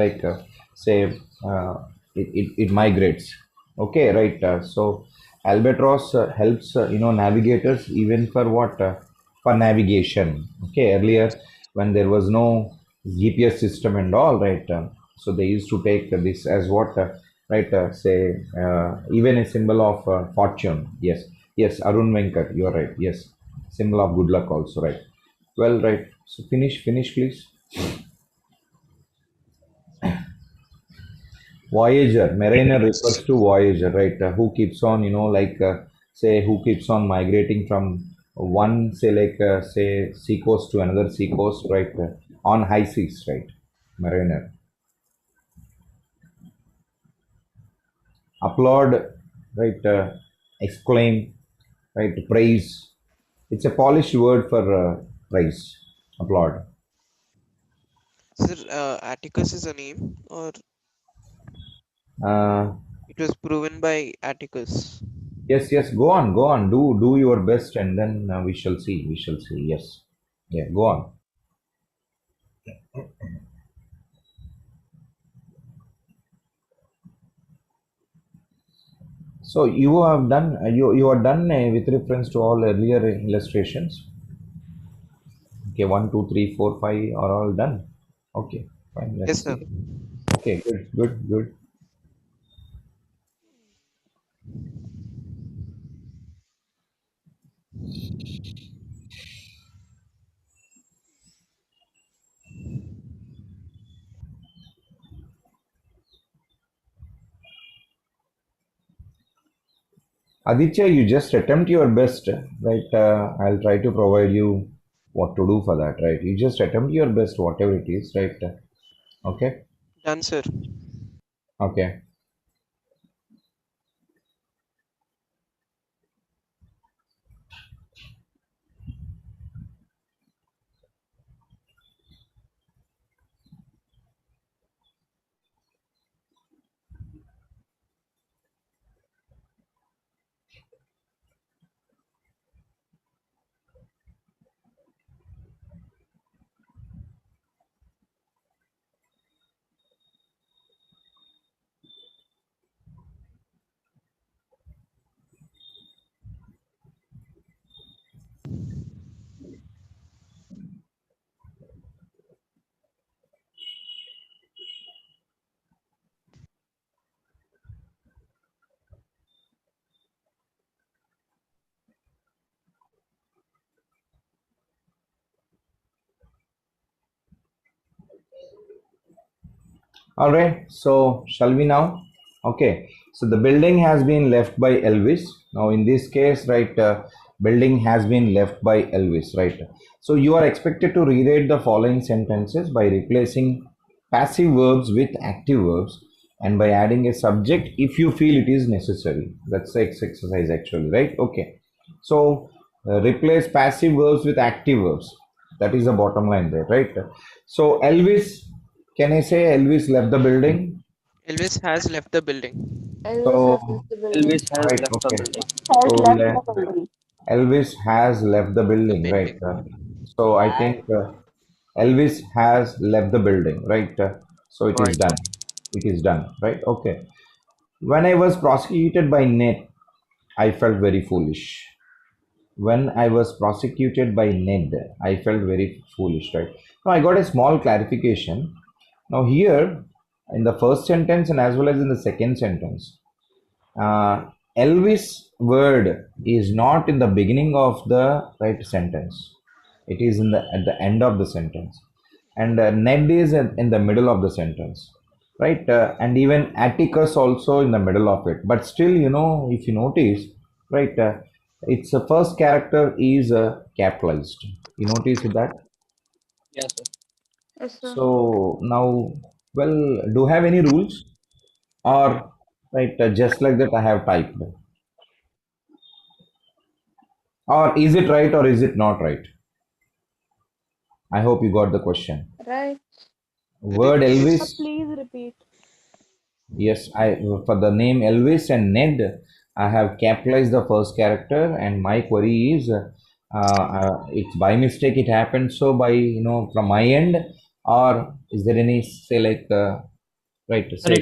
it migrates. Okay, right. So albatross helps navigators even for what for navigation. Okay, earlier when there was no GPS system and all, right. So they used to take this as what. Right, say even a symbol of fortune. Yes, yes, Arun Venkat, you're right. Yes, symbol of good luck also, right? Well, right. So finish, please. Voyager, mariner refers to voyager, right? Who keeps on, say, who keeps on migrating from one, say, say, seacoast to another seacoast, right? On high seas, right? Mariner. Applaud, right? Exclaim, right? Praise. It's a polished word for praise. Applaud. Sir, Atticus is a name, or Uh, it was proven by Atticus? yes, yes. Go on. Do your best, and then we shall see. We shall see. Yes. Yeah. Go on. So you have done. You are done with reference to all earlier illustrations. Okay. One, two, three, four, five are all done. Okay. Fine. Yes, Let's sir. see. Okay. Good. Good. Good. Aditya, you just attempt your best, right? I'll try to provide you what to do for that, right? You just attempt your best, whatever it is, right? Okay, Done, sir. okay. All right, so shall we now? Okay, so the building has been left by Elvis. Now, in this case, right, building has been left by Elvis, right? So, you are expected to rewrite the following sentences by replacing passive verbs with active verbs and by adding a subject if you feel it is necessary. That's the exercise, actually, right? Okay, so replace passive verbs with active verbs. That is the bottom line there, right? So, Elvis, can I say Elvis left the building? Elvis has left the building. Elvis has So, left the building. Elvis has right, left the okay. building. So, Has left the building. Elvis has left the The building, right? building. So, I think Elvis has left the building, right? So, it is Right. done. It is done, right? Okay. When I was prosecuted by Ned, I felt very foolish. When I was prosecuted by Ned, I felt very foolish, right? Now, I got a small clarification. Now, here in the first sentence and as well as in the second sentence, uh, Elvis word is not in the beginning of the right sentence. It is in the at the end of the sentence, and Ned is in the middle of the sentence, right? And even Atticus also in the middle of it. But still, if you notice, right, its the first character is capitalized. You notice that? Yes, sir. Yes, sir. So now, well, do you have any rules or right? Just like that, I have typed. Or is it right or is it not right? I hope you got the question. Right. Word Repeat. Elvis, Please repeat. yes, I for the name Elvis and Ned, I have capitalized the first character, and my query is, it's by mistake it happened so by from my end, or is there any say like right Sir, say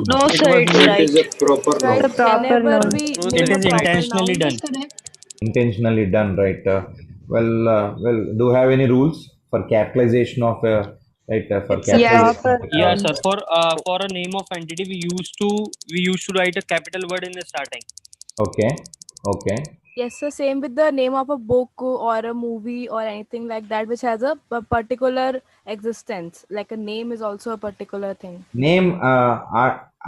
No, it sir, was it's made. right. Right. It's a proper Whenever noun. we No, It name sir, a is it's right. proper intentionally noun, done. It's correct. intentionally done, right? Well, do you have any rules for capitalization of right for It's a capitalization Yes. of proper a Yeah, character? noun. sir. For a name of entity, we used to write a capital word in the starting. Okay, okay. yes, sir. Same with the name of a book or a movie or anything like that, which has a particular existence. Like a name is also a particular thing. Name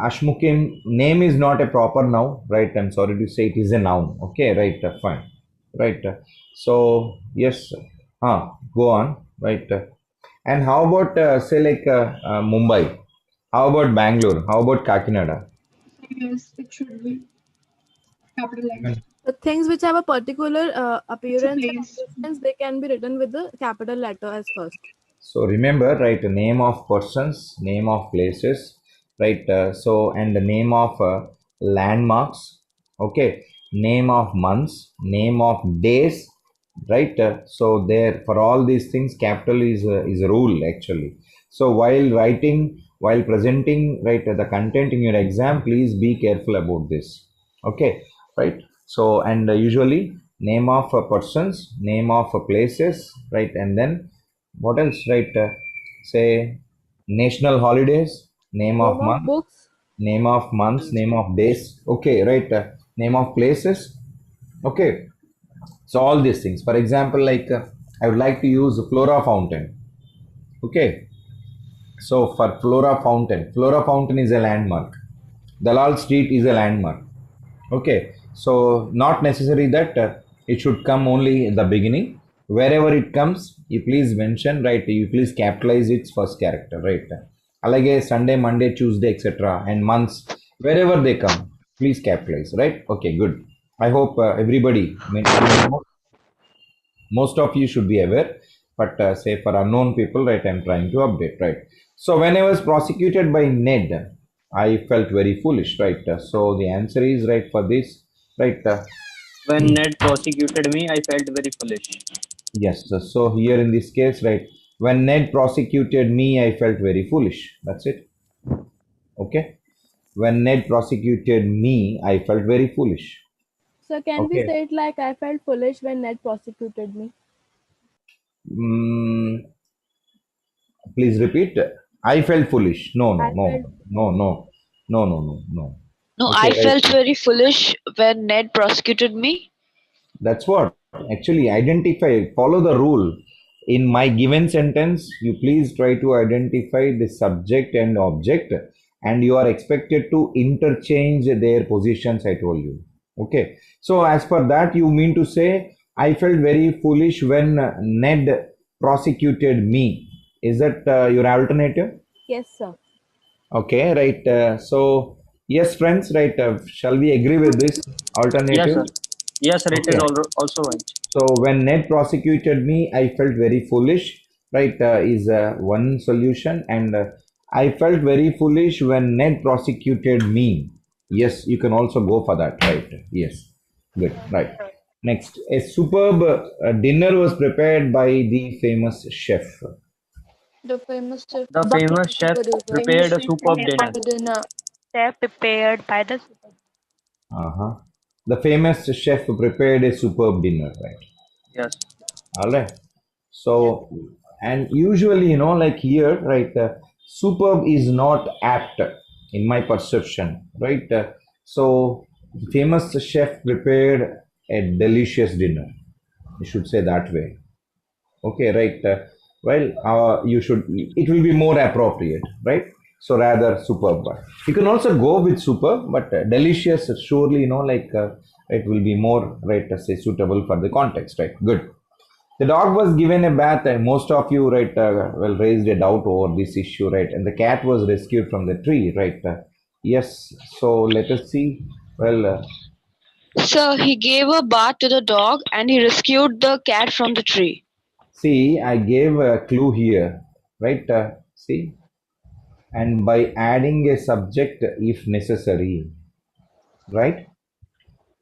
Ashmukim, name is not a proper noun, right? I'm sorry to say it is a noun. Okay, right, fine. Right. So yes, go on, right. And how about say like Mumbai? How about Bangalore? How about Kakinada? So yes, it should be capitalized. Even The things which have a particular It's a appearance and place. existence, they can be written with the capital letter as first. So remember, right, name of persons, name of places, right? So and the name of landmarks, okay, name of months, name of days, right? So there for all these things, capital is a rule actually. So while writing, while presenting, right, the content in your exam, please be careful about this, okay, right? So and usually name of persons, name of places, right, and then what else, right? Say national holidays, name Name of of month, books. name of months, name of days. Okay, right? Name of places. Okay. So all these things. For example, like I would like to use Flora Fountain. Okay. So for Flora Fountain is a landmark. Dalal Street is a landmark. Okay, so not necessary that it should come only in the beginning. Wherever it comes, you please mention, right? You please capitalize its first character, right? Alage Sunday, Monday, Tuesday, etc. and months, wherever they come, please capitalize, right? Okay, good. I hope everybody, most of you should be aware, but say for unknown people, right? I'm trying to update, right? So when I was prosecuted by Ned, I felt very foolish, right? So the answer is right for this, right? When Ned prosecuted me, I felt very foolish. Yes. So here in this case, right? When Ned prosecuted me, I felt very foolish. That's it. Okay. When Ned prosecuted me, I felt very foolish. So can we Okay. say it like I felt foolish when Ned prosecuted me? Mm, please repeat. I felt foolish. No, no, I no, felt no, no, no, no, no, no. No, Okay, I right. felt very foolish when Ned prosecuted me. That's what actually identify, follow the rule. in my given sentence, you please try to identify the subject and object, and you are expected to interchange their positions, I told you. Okay. So as per that, you mean to say, I felt very foolish when Ned prosecuted me. Is that your alternative? Yes, sir. Okay, right. So, yes, friends, right. Shall we agree with this Yes, alternative? sir. Yes, sir. It is Okay. also right. So when Ned prosecuted me, I felt very foolish, right? Is one solution, and I felt very foolish when Ned prosecuted me. Yes, you can also go for that, right? Yes, good, right. Next, a superb dinner was prepared by the famous chef. The famous chef The famous chef prepared a superb dinner. dinner. Chef prepared by the Uh-huh. The famous chef prepared a superb dinner, right? Yes. All right. So, and usually, like here, right, superb is not apt in my perception, right? So, the famous chef prepared a delicious dinner. You should say that way. Okay, right. You should, it will be more appropriate, right? So, rather superb. You can also go with superb, but delicious, surely, it will be more, right, say, suitable for the context, right? Good. The dog was given a bath, and most of you, right, raised a doubt over this issue, right? And the cat was rescued from the tree, right? Yes. So let us see. Well, Sir, he gave a bath to the dog and he rescued the cat from the tree. see, I gave a clue here, right? See, and by adding a subject if necessary, right?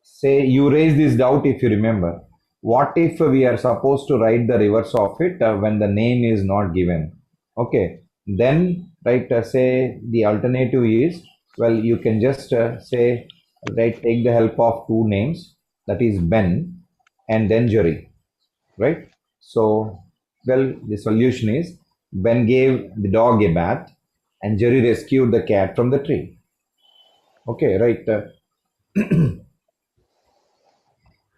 Say you raise this doubt if you remember. What if we are supposed to write the reverse of it when the name is not given? Okay, then right, say the alternative is, well, you can just say, right, take the help of two names, that is Ben and then Jerry, right? So, well, the solution is Ben gave the dog a bath and Jerry rescued the cat from the tree. Okay, right.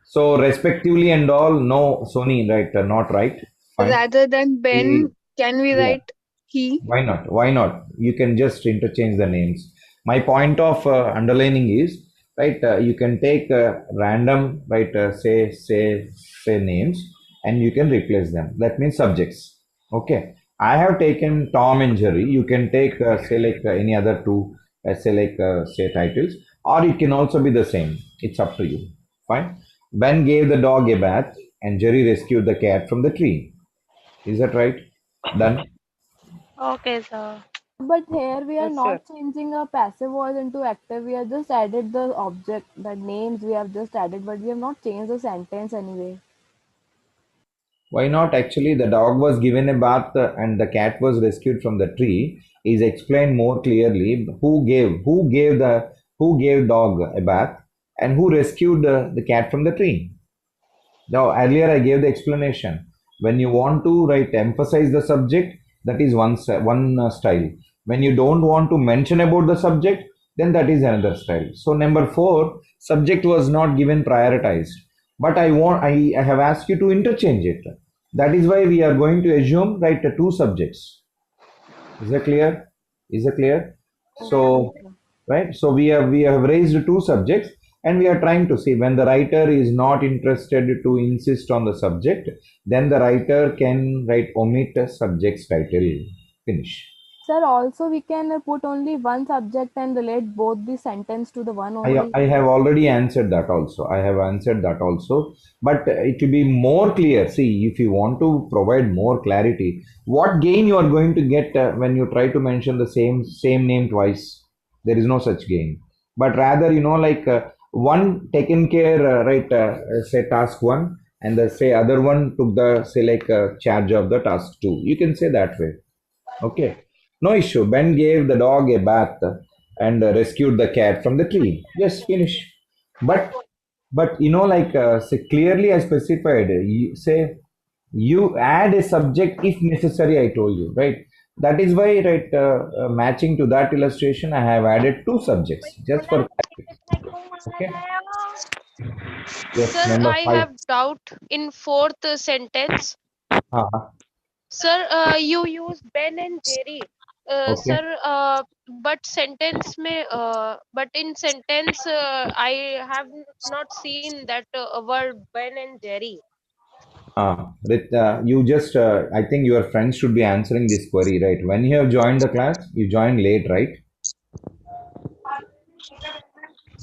So respectively and all, no, Sony, right? Not right. Fine. Rather than Ben, The- can we yeah. write he? Why not? Why not? You can just interchange the names. My point of underlining is, right? You can take random, right? Say names, and you can replace them. That means subjects. Okay. I have taken Tom and Jerry. You can take say like any other two, say titles, or it can also be the same. It's up to you. Fine. Ben gave the dog a bath, and Jerry rescued the cat from the tree. Is that right? Done. Okay, sir. But here we are Yes, sir. not changing a passive voice into active. We have just added the object, the names we have just added, but we have not changed the sentence anyway. Why not? Actually, the dog was given a bath and the cat was rescued from the tree is explained more clearly. Who gave dog a bath and who rescued the cat from the tree? Now, earlier I gave the explanation. When you want to emphasize the subject, that is one style. When you don't want to mention about the subject, then that is another style. So number four, subject was not given prioritized, but I have asked you to interchange it. That is why we are going to assume two subjects. Is that clear? Is that clear? So right, so we have raised two subjects, and we are trying to see when the writer is not interested to insist on the subject, then the writer can write omit a subject's title. Finish. Sir, also we can put only one subject and relate both the sentence to the one only. I have already answered that also. I have answered that also. But it will be more clear. See, if you want to provide more clarity, what gain you are going to get when you try to mention the same name twice? There is no such gain. But rather, one taken care, say task one, and the say other one took the say charge of the task two. You can say that way. Okay. No issue. Ben gave the dog a bath and rescued the cat from the tree. Yes, finish. But say clearly I specified. You add a subject if necessary. I told you, right? That is why, right, matching to that illustration, I have added two subjects just for clarity. Okay. Yes, Sir, number I five. have doubt in fourth sentence. Sir, you use Ben and Jerry. Okay. Sir, but in sentence, I have not seen that word Ben and Jerry. You just, I think your friends should be answering this query, right? When you have joined the class, you joined late, right?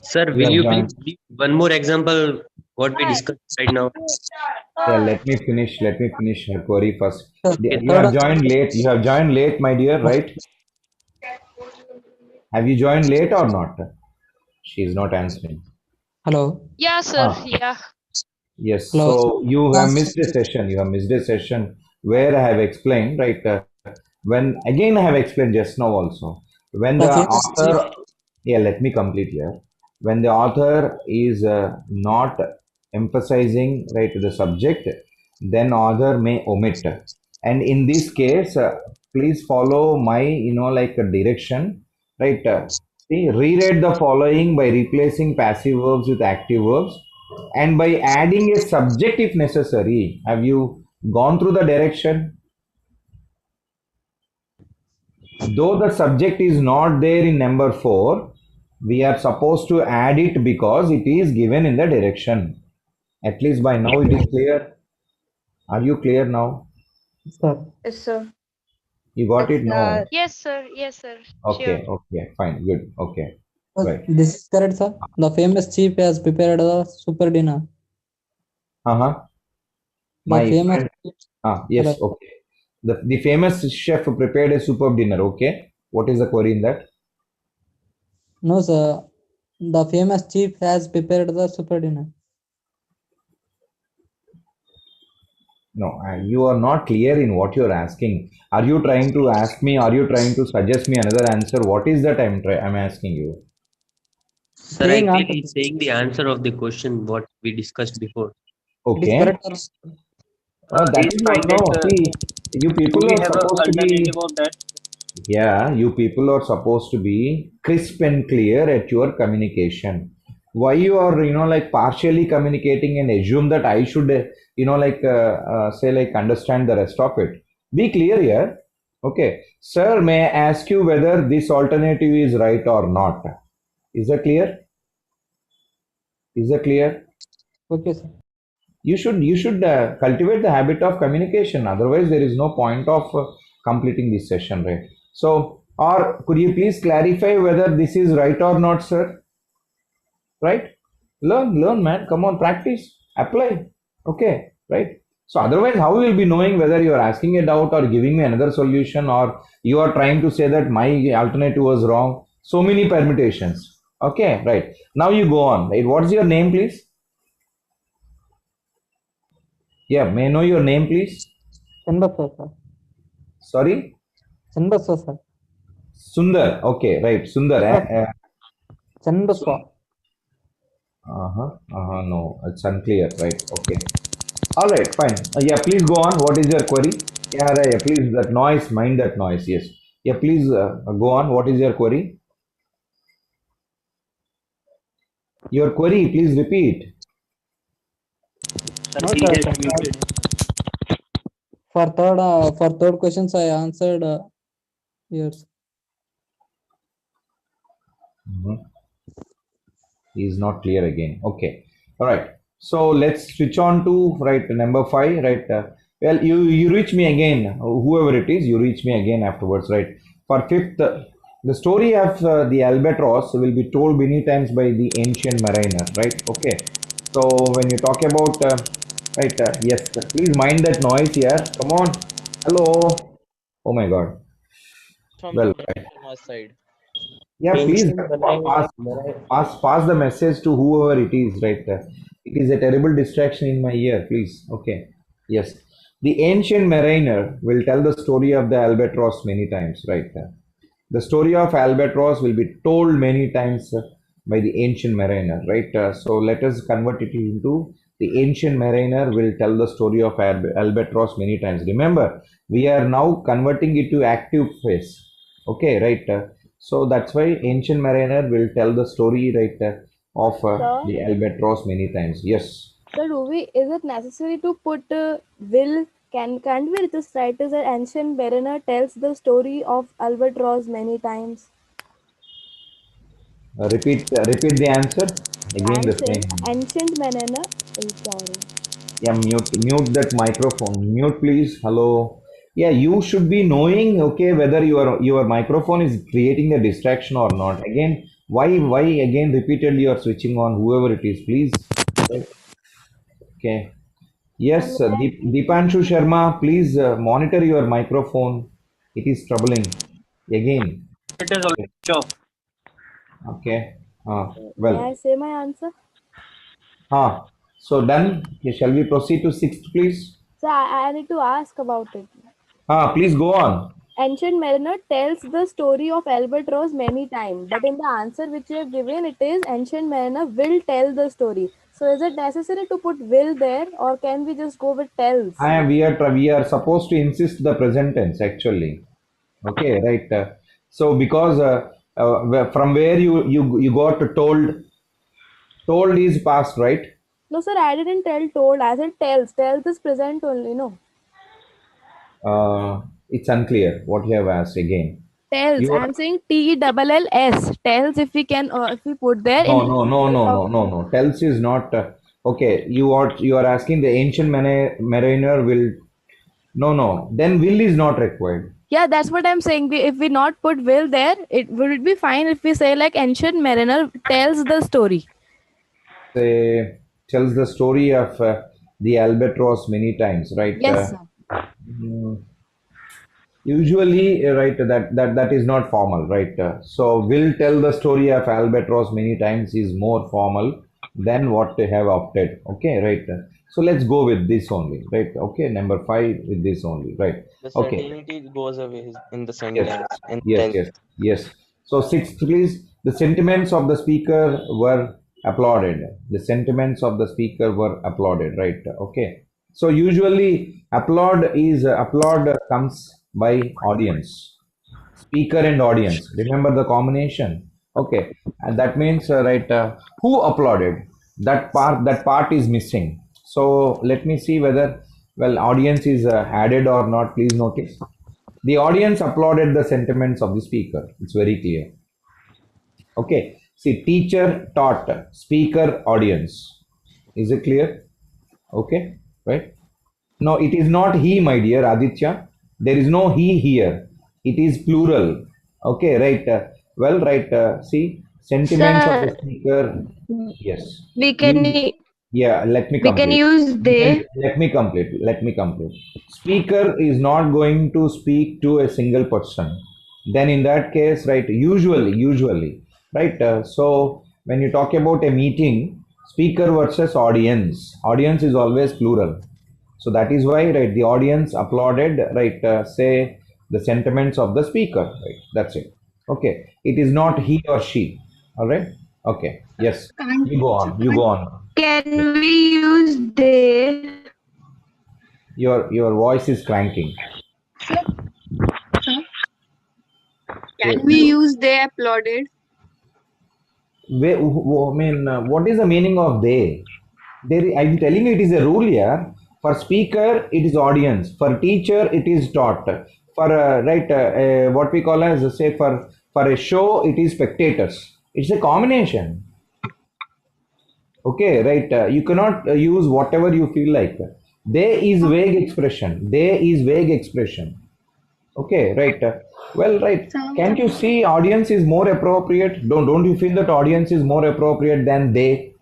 Sir, You will have you please joined. give one more example what we discussed right now? Yeah, let me finish. Let me finish her query first. Okay, You have joined late. You have joined late, my dear, right? Have you joined late or not? She is not answering. Hello. Yeah, sir. Ah, Yeah. yes. Hello. So you have missed a session. You have missed a session where I have explained, right? When again I have explained just now also. When the The famous chief. author, yeah, let me complete here. When the author is not emphasizing right the subject, then author may omit. And in this case, please follow my like a direction, right? See, reread the following by replacing passive verbs with active verbs and by adding a subject if necessary. Have you gone through the direction? Though the subject is not there in number 4, we are supposed to add it because it is given in the direction. At least by now it is clear. Are you clear now? Sir. Yes, sir. You got it? No. Yes, sir. Yes, sir. Sure. Okay, okay, fine, good, okay, right. This is correct, sir. The famous chief has prepared the super dinner. Uh-huh. The My famous friend, chief. yes, Hello. okay. The famous chef prepared a superb dinner, okay? What is the query in that? No, sir. The famous chief has prepared the super dinner. No, you are not clear in what you're asking. Are you trying to ask me? Are you trying to suggest me another answer? What is that I'm asking you? sir, I Saying feel answer. he's saying the answer of the question what we discussed before. It is Okay. correct. That Please is what, find no, it. see, you Do people we are have an supposed to be, alternative of that? yeah, you people are supposed to be crisp and clear at your communication. Why you are, like partially communicating and assume that I should, say like understand the rest of it. Be clear here. Okay. Sir, may I ask you whether this alternative is right or not? Is that clear? Is that clear? Okay, sir. You should cultivate the habit of communication. Otherwise, there is no point of completing this session, right? So, or could you please clarify whether this is right or not, sir? Right? Learn, man. Come on, practice, apply. Okay, right? So, otherwise, how will be knowing whether you are asking a doubt or giving me another solution or you are trying to say that my alternative was wrong? So many permutations. Okay, right. Now you go on. Right? What's your name, please? Yeah, may I know your name, please? Chanbaswa, sir. Sorry? Chanbaswa, sir. Sundar. Okay, right. Sundar. Chanbaswa. No, it's unclear. Right. Okay. All right. Fine. Yeah, please go on. What is your query? Yeah, please. That noise. Mind that noise. Yes. Yeah, please go on. What is your query? Your query. Please repeat. Sir, No, he sir. has muted. For third questions, I answered yes. He is not clear again. Okay. All right. So let's switch on to right number 5. Right. Well, you reach me again. Whoever it is, you reach me again afterwards. Right. For fifth, the story of the albatross will be told many times by the ancient mariner. Right. Okay. So when you talk about right, yes, please mind that noise here. Come on. Hello. Oh my God. From Well, the right. my side. Yeah, please Ancient pass, pass the message to whoever it is, right? It is a terrible distraction in my ear, please. Okay. Yes. The ancient mariner will tell the story of the albatross many times, right? The story of albatross will be told many times by the ancient mariner, right? So let us convert it into the ancient mariner will tell the story of albatross many times. Remember, we are now converting it to active phase. Okay, right? So that's why ancient mariner will tell the story, right, of Sir, the albatross many times. Yes. sir, do we, is it necessary to put will, Can't we just write as an ancient mariner tells the story of albatross many times? Repeat the answer. Again I'm the saying same. ancient mariner. Sorry. Yeah, mute that microphone. Mute, please. Hello. Yeah, you should be knowing, okay, whether your microphone is creating a distraction or not. Again, why again repeatedly you are switching on whoever it is, please. Right. Okay. Yes, Deepanshu Sharma, please monitor your microphone. It is troubling. Again. It is already off. Okay. May Well. I say my answer? So done. Okay, shall we proceed to sixth, please? So I need to ask about it. Please go on. Ancient mariner tells the story of albatross many times, but in the answer which you have given, it is ancient mariner will tell the story. So is it necessary to put will there, or can we just go with tells? We are supposed to insist the present tense actually. Okay, right. So because from where you got told is past, right? No, sir, I didn't tell told. I said tells. Tells is present only. No, It's unclear what you have asked again. tells. You are I'm saying TELLS. Tells. If we put there no in no no place no of no no no. Tells is not okay. You are asking the ancient mariner will no. Then will is not required. yeah, that's what I'm saying. If we not put will there, it would it be fine if we say like ancient mariner tells the story. Say tells the story of the albatross many times, right? Yes, sir. Mm, Usually, right, that is not formal, right? So, will tell the story of albatross many times is more formal than what they have opted. Okay, right? So, let's go with this only, right? Okay, number five with this only, right? The Okay, certainty goes away in the yes, sentence. In yes, tense. yes, yes. So, sixth, please. The sentiments of the speaker were applauded. The sentiments of the speaker were applauded, right? Okay. So, usually, applaud comes by audience, speaker and audience. Remember the combination. Okay, and that means right. Who applauded? That part is missing. So, let me see whether audience is added or not. Please notice. The audience applauded the sentiments of the speaker. It's very clear. Okay. See, teacher taught, speaker audience. Is it clear? Okay. Right. No, it is not he, my dear Aditya. There is no he here. It is plural. Okay. Right. Right. See, sentiments of the Sir, speaker. Yes. we You. can Yeah. Let me we can complete. use they. Let me complete. Let me complete. Speaker is not going to speak to a single person. Then in that case, right, usually, right, so when you talk about a meeting, speaker versus audience is always plural. So that is why, right, the audience applauded, right, say the sentiments of the speaker, right, that's it. Okay, it is not he or she. All right. Okay, yes, Can't, you go on. Yes. Can we use they? Your voice is clanking. sir, sir, Eh, Can we use they applauded? what is the meaning of they? I'm telling you, it is a rule here. For speaker, it is audience. For teacher, it is taught. For what we call as say for a show, it is spectators. It's a combination. Okay, right. You cannot use whatever you feel like. They is vague expression. They is vague expression. Okay, right. Right. sir. Can't you see audience is more appropriate? Don't you feel that audience is more appropriate than they?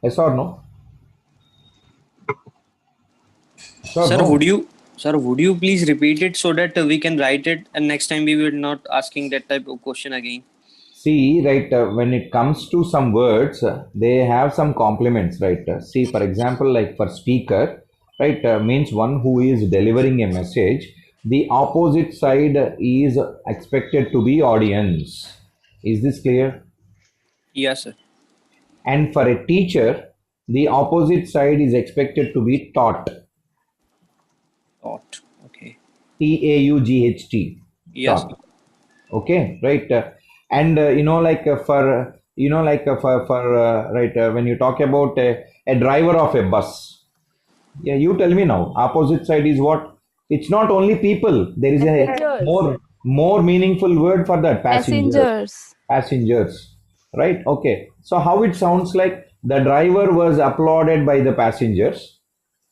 Yes or no? Yes or Sir, no? would you please repeat it so that we can write it and next time we will not asking that type of question again? See, right, when it comes to some words, they have some complements, right? See, for example, like for speaker, right, means one who is delivering a message. The opposite side is expected to be audience. Is this clear? Yes, sir. And for a teacher, the opposite side is expected to be taught. Thought. Okay. Taught. Yes. Taught. Okay, right. And like for right when you talk about a driver of a bus, Yeah, you tell me now. Opposite side is what? It's not only people. There is a Passengers. more meaningful word for that. Passengers. Passengers. Passengers. Right? Okay. So how it sounds like the driver was applauded by the passengers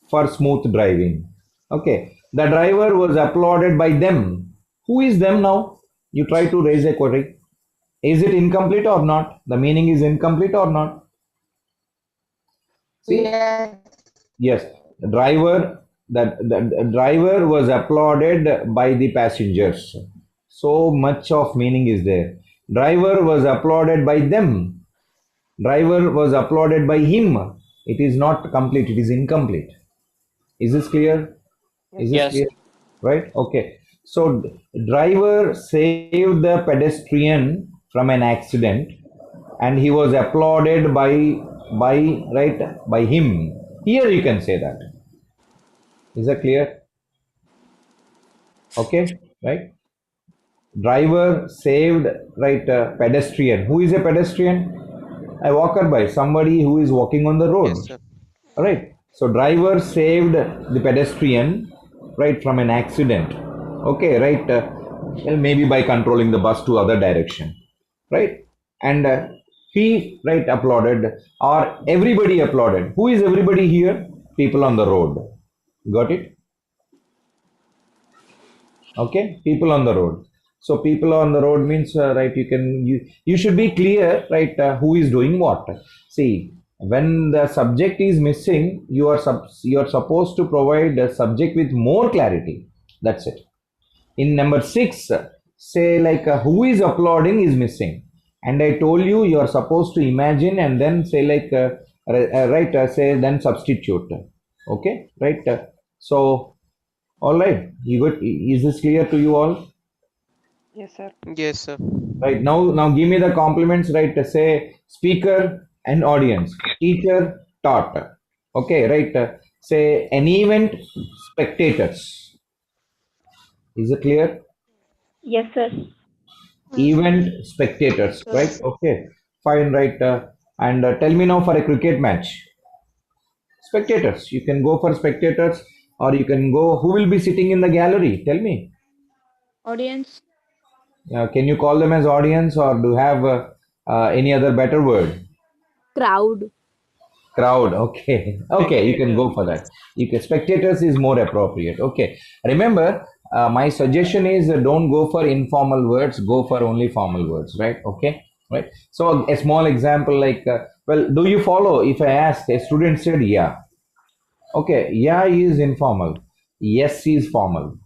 for smooth driving. Okay. The driver was applauded by them. Who is them now? You try to raise a query. Is it incomplete or not? The meaning is incomplete or not? See? Yes. The the driver was applauded by the passengers. So much of meaning is there. Driver was applauded by them. Driver was applauded by him. It is not complete, it is incomplete. Is this clear? Is this Yes. clear? Right? Okay. So driver saved the pedestrian from an accident and he was applauded by him. Here you can say that. Is that clear? Okay, right? Driver saved pedestrian. Who is a pedestrian? A walker by somebody who is walking on the road. Yes, sir. All right. So driver saved the pedestrian right from an accident. Okay, right. Well, maybe by controlling the bus to other direction, right? And he right applauded or everybody applauded. Who is everybody here? People on the road. Got it? Okay, people on the road. So people on the road means right. You should be clear right. Who is doing what? See, when the subject is missing, you are supposed to provide the subject with more clarity. That's it. In number 6, say like who is applauding is missing, and I told you you are supposed to imagine and then say like say then substitute. Okay, right? So all right, you got, is this clear to you all? Yes, sir. Yes, sir. Right, now give me the compliments, right? Say speaker and audience, teacher taught. Okay, right? Say an event, spectators. Is it clear? Yes, sir. Event, spectators, right? Okay, fine, right? And tell me now for a cricket match, spectators. You can go for spectators, or you can go. Who will be sitting in the gallery? Tell me. Audience. Can you call them as audience, or do you have any other better word? Crowd. Crowd. Okay, okay, you can go for that. You can, spectators is more appropriate. Okay, remember, my suggestion is don't go for informal words, go for only formal words, right? Okay, right. So a small example like well, do you follow? If I asked, a student said yeah. Okay, yeah is informal, yes is formal.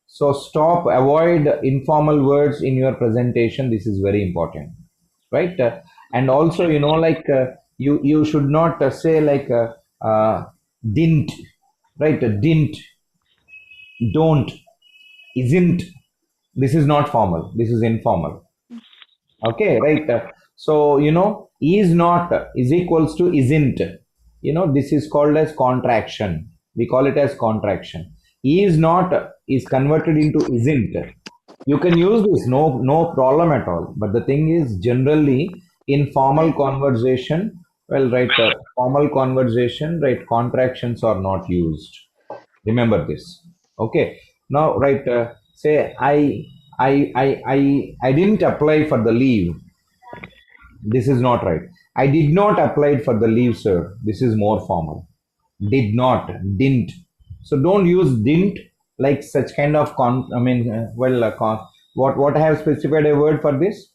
So stop, avoid informal words in your presentation. This is very important, right? And also, like you should not say like didn't, right? Didn't, don't, isn't. This is not formal. This is informal. Okay, right? So is not is equals to isn't. This is called as contraction. We call it as contraction. Is not is converted into isn't. You can use this, no problem at all. But the thing is, generally in formal conversation, well, right, formal conversation, right, contractions are not used. Remember this. Okay. Now, right, say I didn't apply for the leave. This is not right. I did not apply for the leave, sir. This is more formal. Did not, didn't. So don't use didn't like such kind of what I have specified a word for this.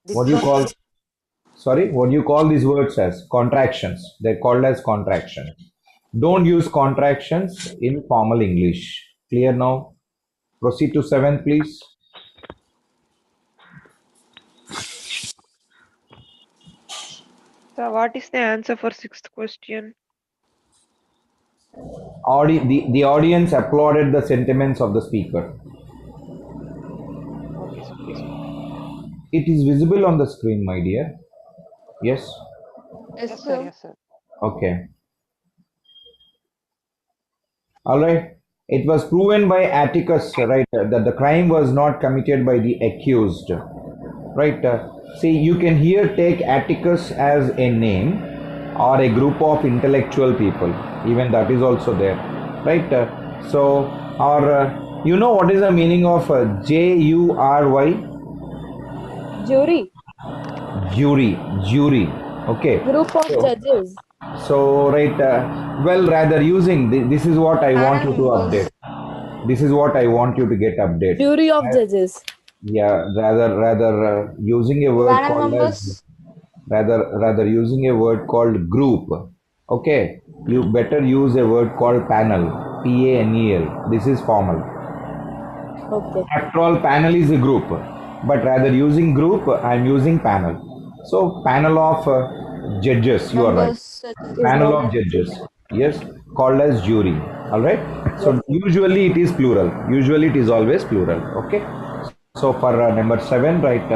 What do you call? Sorry, what do you call these words as? Contractions. They're called as contractions. Don't use contractions in formal English. Clear now? Proceed to 7th, please. So what is the answer for 6th question? The audience applauded the sentiments of the speaker. Okay, so please. It is visible on the screen, my dear. Yes? Yes, sir. Yes, sir. Okay. All right. It was proven by Atticus, right, that the crime was not committed by the accused. Right. See, you can here take Atticus as a name, or a group of intellectual people, even that is also there, right? So, or you know what is the meaning of jury? Jury. Jury. Okay. Group of So, judges. right. Well, rather using this is what I want you to update. This is what I want you to get update. Jury of judges. Yeah, rather using a word Panel called as members. rather using a word called group. Okay, you better use a word called panel. PANEL. This is formal. Okay. After all, panel is a group, but rather using group, I'm using panel. So panel of judges. You are right. Members. Is Panel known of as judges. jury. Yes, called as jury. All right. Yes, So sir. usually it is plural. Usually it is always plural. Okay. So for number 7, right?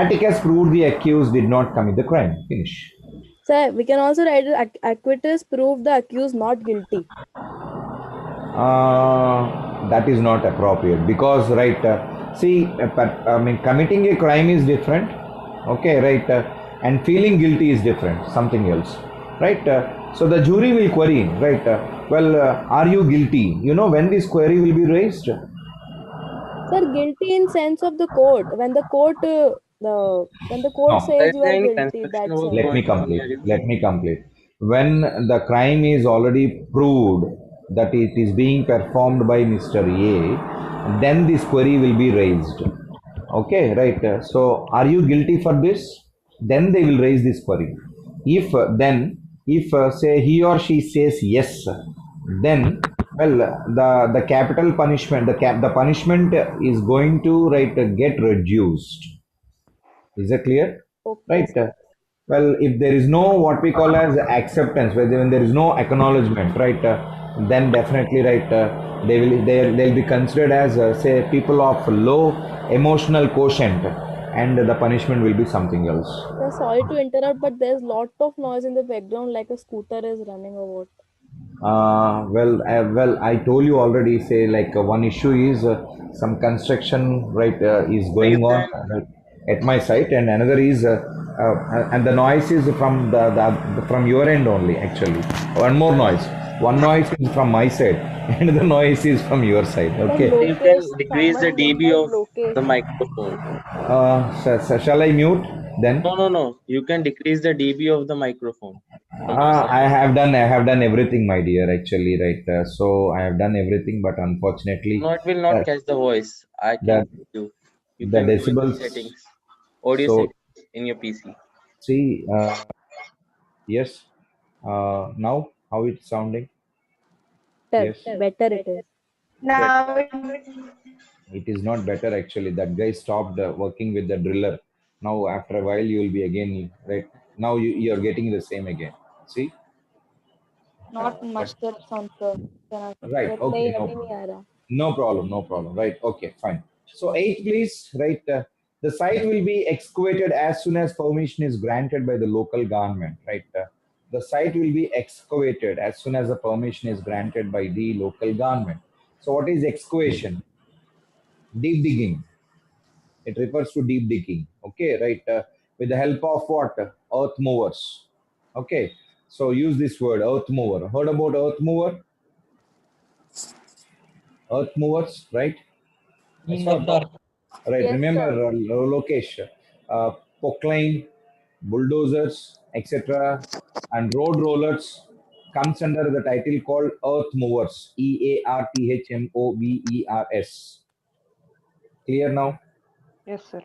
Atticus proved the accused did not commit the crime. Finish. Sir, we can also write acquittus prove the accused not guilty. That is not appropriate because right. See, I mean, committing a crime is different. Okay, right. And feeling guilty is different. Something else, right? So the jury will query, right? Well, are you guilty? You know when this query will be raised. Sir, guilty in sense of the court. When the court when the court No. says Is you there are any guilty, construction that work sense. Let me going on complete. here? Let me complete. When the crime is already proved that it is being performed by Mr. A, then this query will be raised. Okay, right. So, are you guilty for this? Then they will raise this query. If if say he or she says yes, then well, the capital punishment, the punishment is going to right get reduced. Is that clear? Okay, Right. sir. Well, if there is no what we call as acceptance, when there is no acknowledgement, right, then definitely, right, they'll be considered as say people of low emotional quotient, and the punishment will be something else. Sir, sorry to interrupt, but there's lot of noise in the background, like a scooter is running or what. Well, I told you already. Say like one issue is some construction, right, is So you going on can at my site, and another is and the noise is from from your end only. Actually, one more noise. One noise is from my side, and the noise is from your side. Sir, Okay. you Lokesh, can decrease the someone named dB as of the Lokesh. microphone. Shall I mute then? No. You can decrease the dB of the microphone from your side. I have done everything, my dear. Actually, right. So I have done everything, but unfortunately, No, it will not catch the voice. I can the tell you. You the can go in the decibels. settings, audio So settings in your PC. see, yes. Now how it's sounding? Better, Yes, better it is. better. Now It is not better actually. That guy stopped working with the driller. Now after a while, you will be again right. Now you are getting the same again. See, Not but much that sound, sir. right. reply Okay. No abhi problem. nahi aa raha. No problem, no problem. Right. Okay, fine. So, 8, please. Right. The site will be excavated as soon as permission is granted by the local government. Right. The site will be excavated as soon as the permission is granted by the local government. So, what is excavation? Deep digging. It refers to deep digging. Okay. Right. With the help of what? Earth movers. Okay. So, use this word, earth mover. Heard about earth mover? Earth movers, right? Yes or No, no? sir. Right. Yes, Remember, sir. Lokesh, Pocline, bulldozers, etc., and road rollers comes under the title called earth movers. EARTHMOVERS. Clear now? Yes, sir.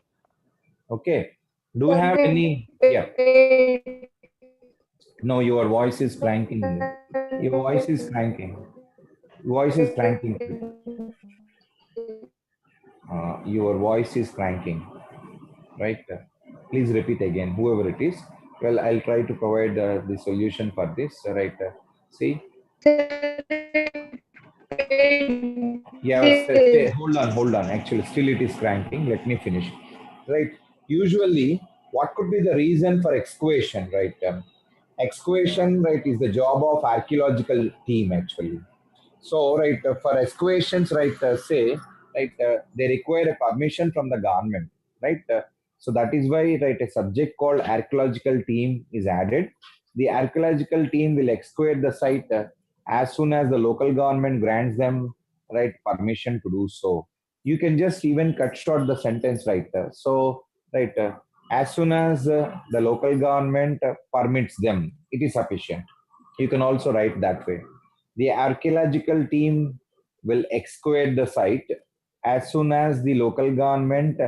Okay. Do you sir, have any? Yeah. wait. No, your voice is cranking. Your voice is cranking. Voice is cranking. Your voice is cranking. Right? Please repeat again, whoever it is. Well, I'll try to provide the solution for this. Right? See, yeah, hold on. Actually, still it is cranking. Let me finish. Right? Usually, what could be the reason for excavation? Right? Excavation, right, is the job of archaeological team actually. So, right, for excavations, right, say, right, they require a permission from the government, right? So that is why, right, a subject called archaeological team is added. the archaeological team will excavate the site as soon as the local government grants them right permission to do so. You can just even cut short the sentence right. So right, as soon as the local government permits them, it is sufficient. You can also write that way. The archaeological team will excavate the site as soon as the local government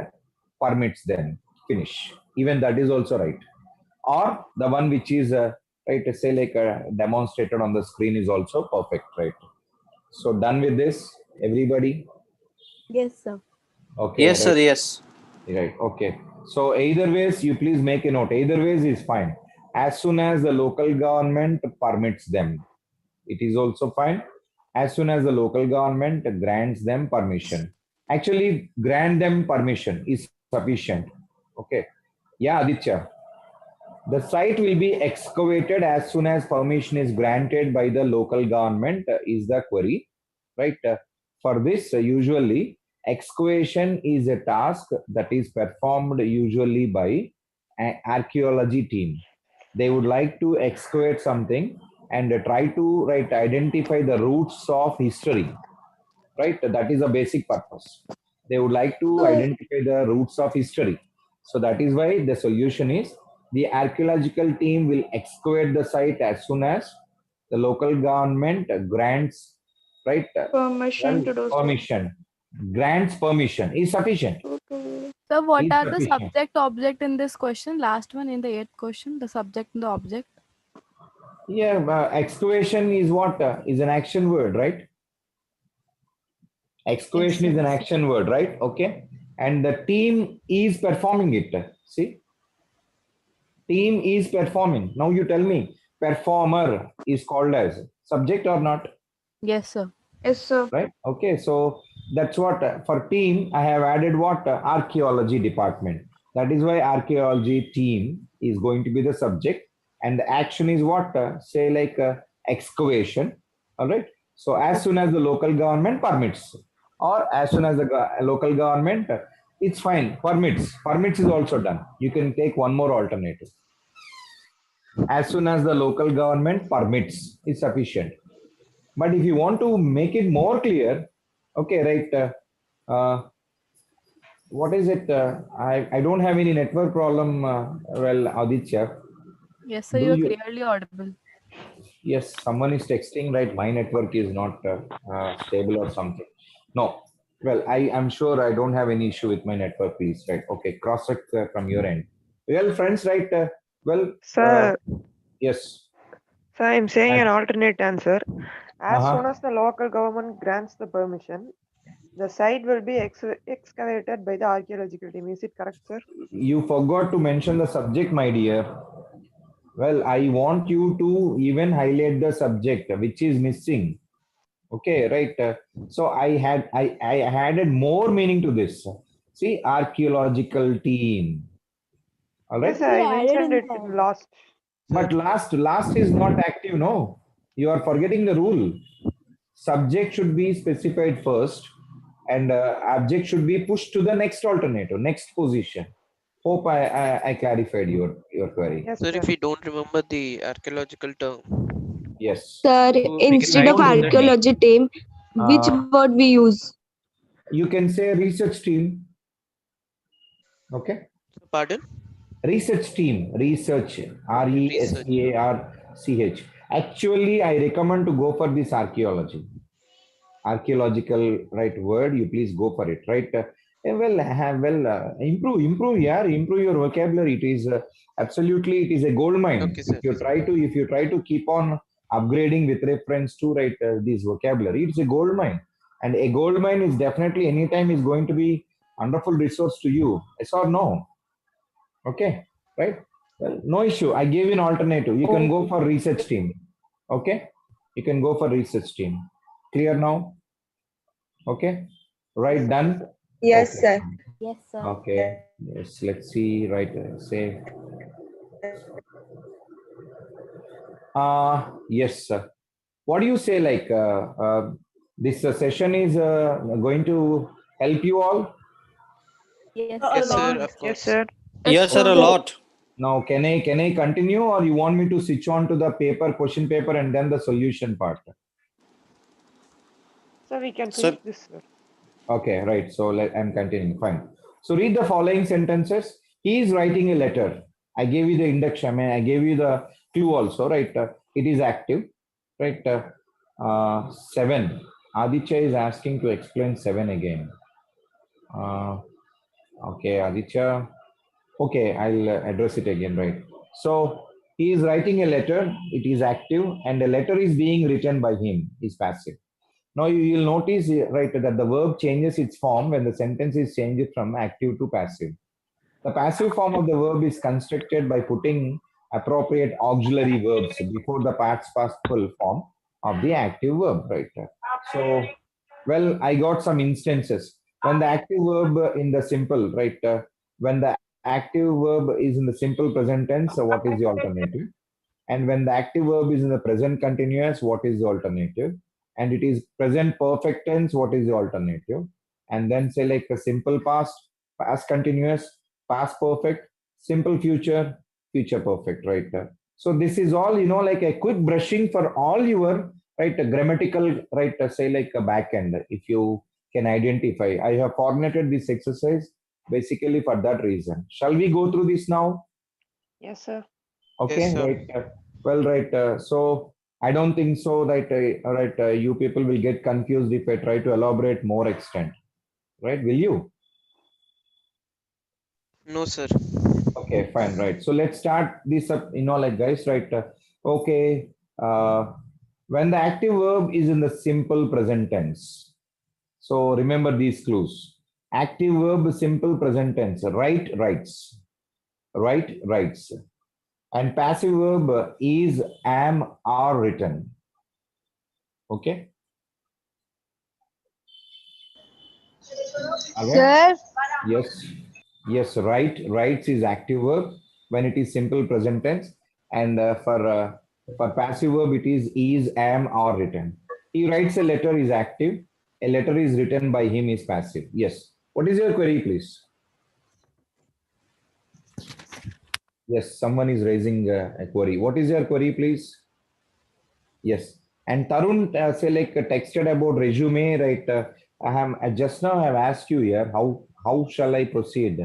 permits them. Finish. Even that is also right. Or the one which is right, say like demonstrated on the screen is also perfect, right? So done with this, everybody. Yes, sir. Okay, Yes, sir. right, Yes. right. Okay. So either ways, you please make a note. Either ways is fine. As soon as the local government permits them, it is also fine. As soon as the local government grants them permission. Actually, grant them permission is sufficient. Okay. Yeah, Aditya. The site will be excavated as soon as permission is granted by the local government, is the query, right? For this, usually excavation is a task that is performed usually by an archaeology team. They would like to excavate something and try to right identify the roots of history, right? That is a basic purpose. They would like to identify the roots of history. So that is why the solution is the archaeological team will excavate the site as soon as the local government grants, right? Permission to do so. Permission. Grants permission is sufficient. So what Is are the sufficient. subject object in this question? Last one in the eighth question, the subject and the object. Yeah, excavation is what? Is an action word, right? Excavation is an action word, right? Okay. And the team is performing it. See, team is performing. Now you tell me, performer is called as subject or not? Yes, sir. Yes, sir. Right? Okay. So that's what for team I have added what archaeology department. That is why archaeology team is going to be the subject, and the action is what say like excavation. All right. So as soon as the local government permits, or as soon as the local government, it's fine. Permits. Permits is also done. You can take one more alternative. As soon as the local government permits is sufficient. But if you want to make it more clear, okay, right, what is it? I don't have any network problem. Well, Aditya, Yes, sir. do You are you? clearly audible. Yes, someone is texting, right? My network is not stable or something. No. Well, I am sure I don't have any issue with my network, please, right? Okay, cross check from your end. Well, friends, right? Well, Sir, yes. sir, I'm saying And, an alternate answer. As soon uh-huh. as the local government grants the permission, the site will be excavated by the archaeological team. Is it correct, sir? You forgot to mention the subject, my dear. Well, I want you to even highlight the subject which is missing. Okay, right. So I added more meaning to this. See, archaeological team. All Yes, right. sir. You I added mentioned in it that. in last. Sir. But last is not active. No, you are forgetting the rule. Subject should be specified first, and object should be pushed to the next alternative, next position. Hope I clarified your query. Yes, Sir, sir. if we don't remember the archaeological term, Yes. Sir, so we can instead write of Don't in that. remember. archaeology team, which Uh, word we use? you can say research team. Okay. Pardon? Research team. Research. Research. Research. Actually, I recommend to go for this archaeology. Archaeological right word. You please go for it. Right. Improve. Yeah, improve your vocabulary. It is absolutely. It is a gold mine. Okay, sir. If you try to keep on upgrading with reference to right this vocabulary, it's a gold mine. And a gold mine is definitely anytime is going to be wonderful resource to you. Yes or no? Okay, right? Well, no issue. I gave you an alternative. You can go for research team. Okay, you can go for research team. Clear now? Okay, right, done. Yes, Okay, sir. Yes, sir. okay. Yes, let's see. Right, say. Yes, sir. What do you say? Like this session is going to help you all. Yes, A Yes, sir. sir. lot. Of Yes, course. sir. Yes, sir. A So, lot. Now, can I continue, or you want me to switch on to the question paper, and then the solution part? So we can Sir. finish this, sir. Okay, right. So I'm continuing. Fine. So read the following sentences. He is writing a letter. I gave you the induction. I mean, I gave you the clue also, right? It is active, right? 7. Aditya is asking to explain 7 again. Okay, Aditya. Okay, I'll address it again, right? So he is writing a letter. It is active, and the letter is being written by him. Is passive. Now you will notice, right, that the verb changes its form when the sentence is changed from active to passive. The passive form of the verb is constructed by putting appropriate auxiliary verbs before the past participle form of the active verb, right? So, well, I got some instances. When the active verb in the simple, right? When the active verb is in the simple present tense, so what is the alternative? And when the active verb is in the present continuous, what is the alternative? And it is present perfect tense, what is the alternative? And then say like a simple past, past continuous, past perfect, simple future, future perfect, right? So this is all, like a quick brushing for all your, right, grammatical, right, say like a back end, if you can identify. I have coordinated this exercise basically for that reason. Shall we go through this now? Yes, sir. Okay, Yes, sir. right. Well, right. So I don't think so that you people will get confused if I try to elaborate more extent, right? Will you? No, sir. Okay, fine, right. So let's start this up. Like guys, right? Okay. Uh, when the active verb is in the simple present tense. So remember these clues. Active verb, simple present tense. Write, writes. Write, writes. And passive verb is, am, are written. Okay. Again? Sir, Yes. Yes. Write. Writes is active verb when it is simple present tense, and for passive verb it is, am, or written. He writes a letter is active. A letter is written by him is passive. Yes. What is your query, please? Yes. Someone is raising a query. What is your query, please? Yes. And Tarun say like texted about resume, right? I just now have asked you here how shall I proceed?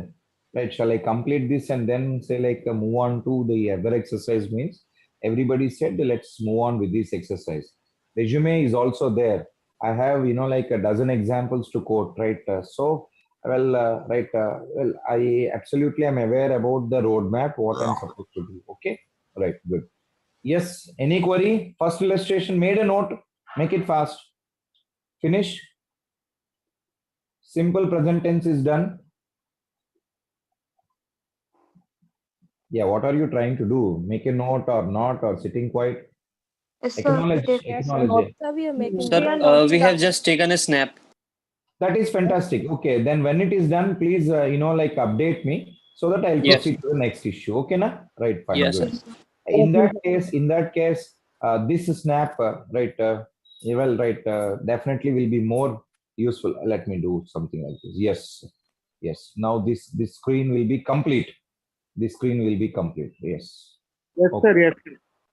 Right? Shall I complete this and then say like move on to the other exercise? Means everybody said let's move on with this exercise. Resume is also there. I have like a dozen examples to quote, right? Well, I absolutely am aware about the roadmap, what I'm supposed to do. Okay, right, good. Yes, any query? First illustration, made a note, make it fast. Finish. Simple present tense is done. Yeah, what are you trying to do? Make a note or not, or sitting quiet? Yes, sir. Acknowledge, Yes, sir. acknowledge it. So we are making Sir, We are notes. noting we have down. just taken a snap. That is fantastic. Okay, then when it is done, please, like update me so that I'll Yes. proceed to the next issue. Okay, na? Right, fine, Yes, good. sir. Yes, sir. In that case, this snap, right, well, right, definitely will be more useful. Let me do something like this. Yes, yes. Now this screen will be complete. This screen will be complete. Yes. Yes, Okay. sir. Yes.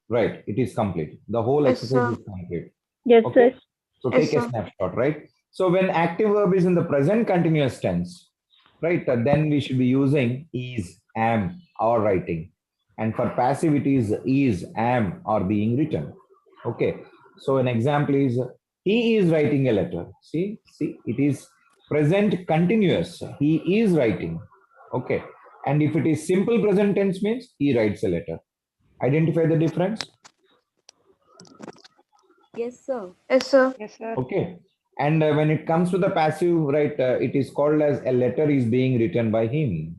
Right. It is complete. The whole Yes, exercise sir. is complete. Yes, Okay. sir. So Yes, take a sir. snapshot, right? So when active verb is in the present continuous tense, right, then we should be using is, am, or writing. And for passive, it is, am, or being written. Okay. So an example is he is writing a letter. See, it is present continuous. He is writing. Okay. And if it is simple present tense means he writes a letter. Identify the difference. Yes, sir. Yes, sir. Yes, sir. Okay. And when it comes to the passive, right, it is called as a letter is being written by him.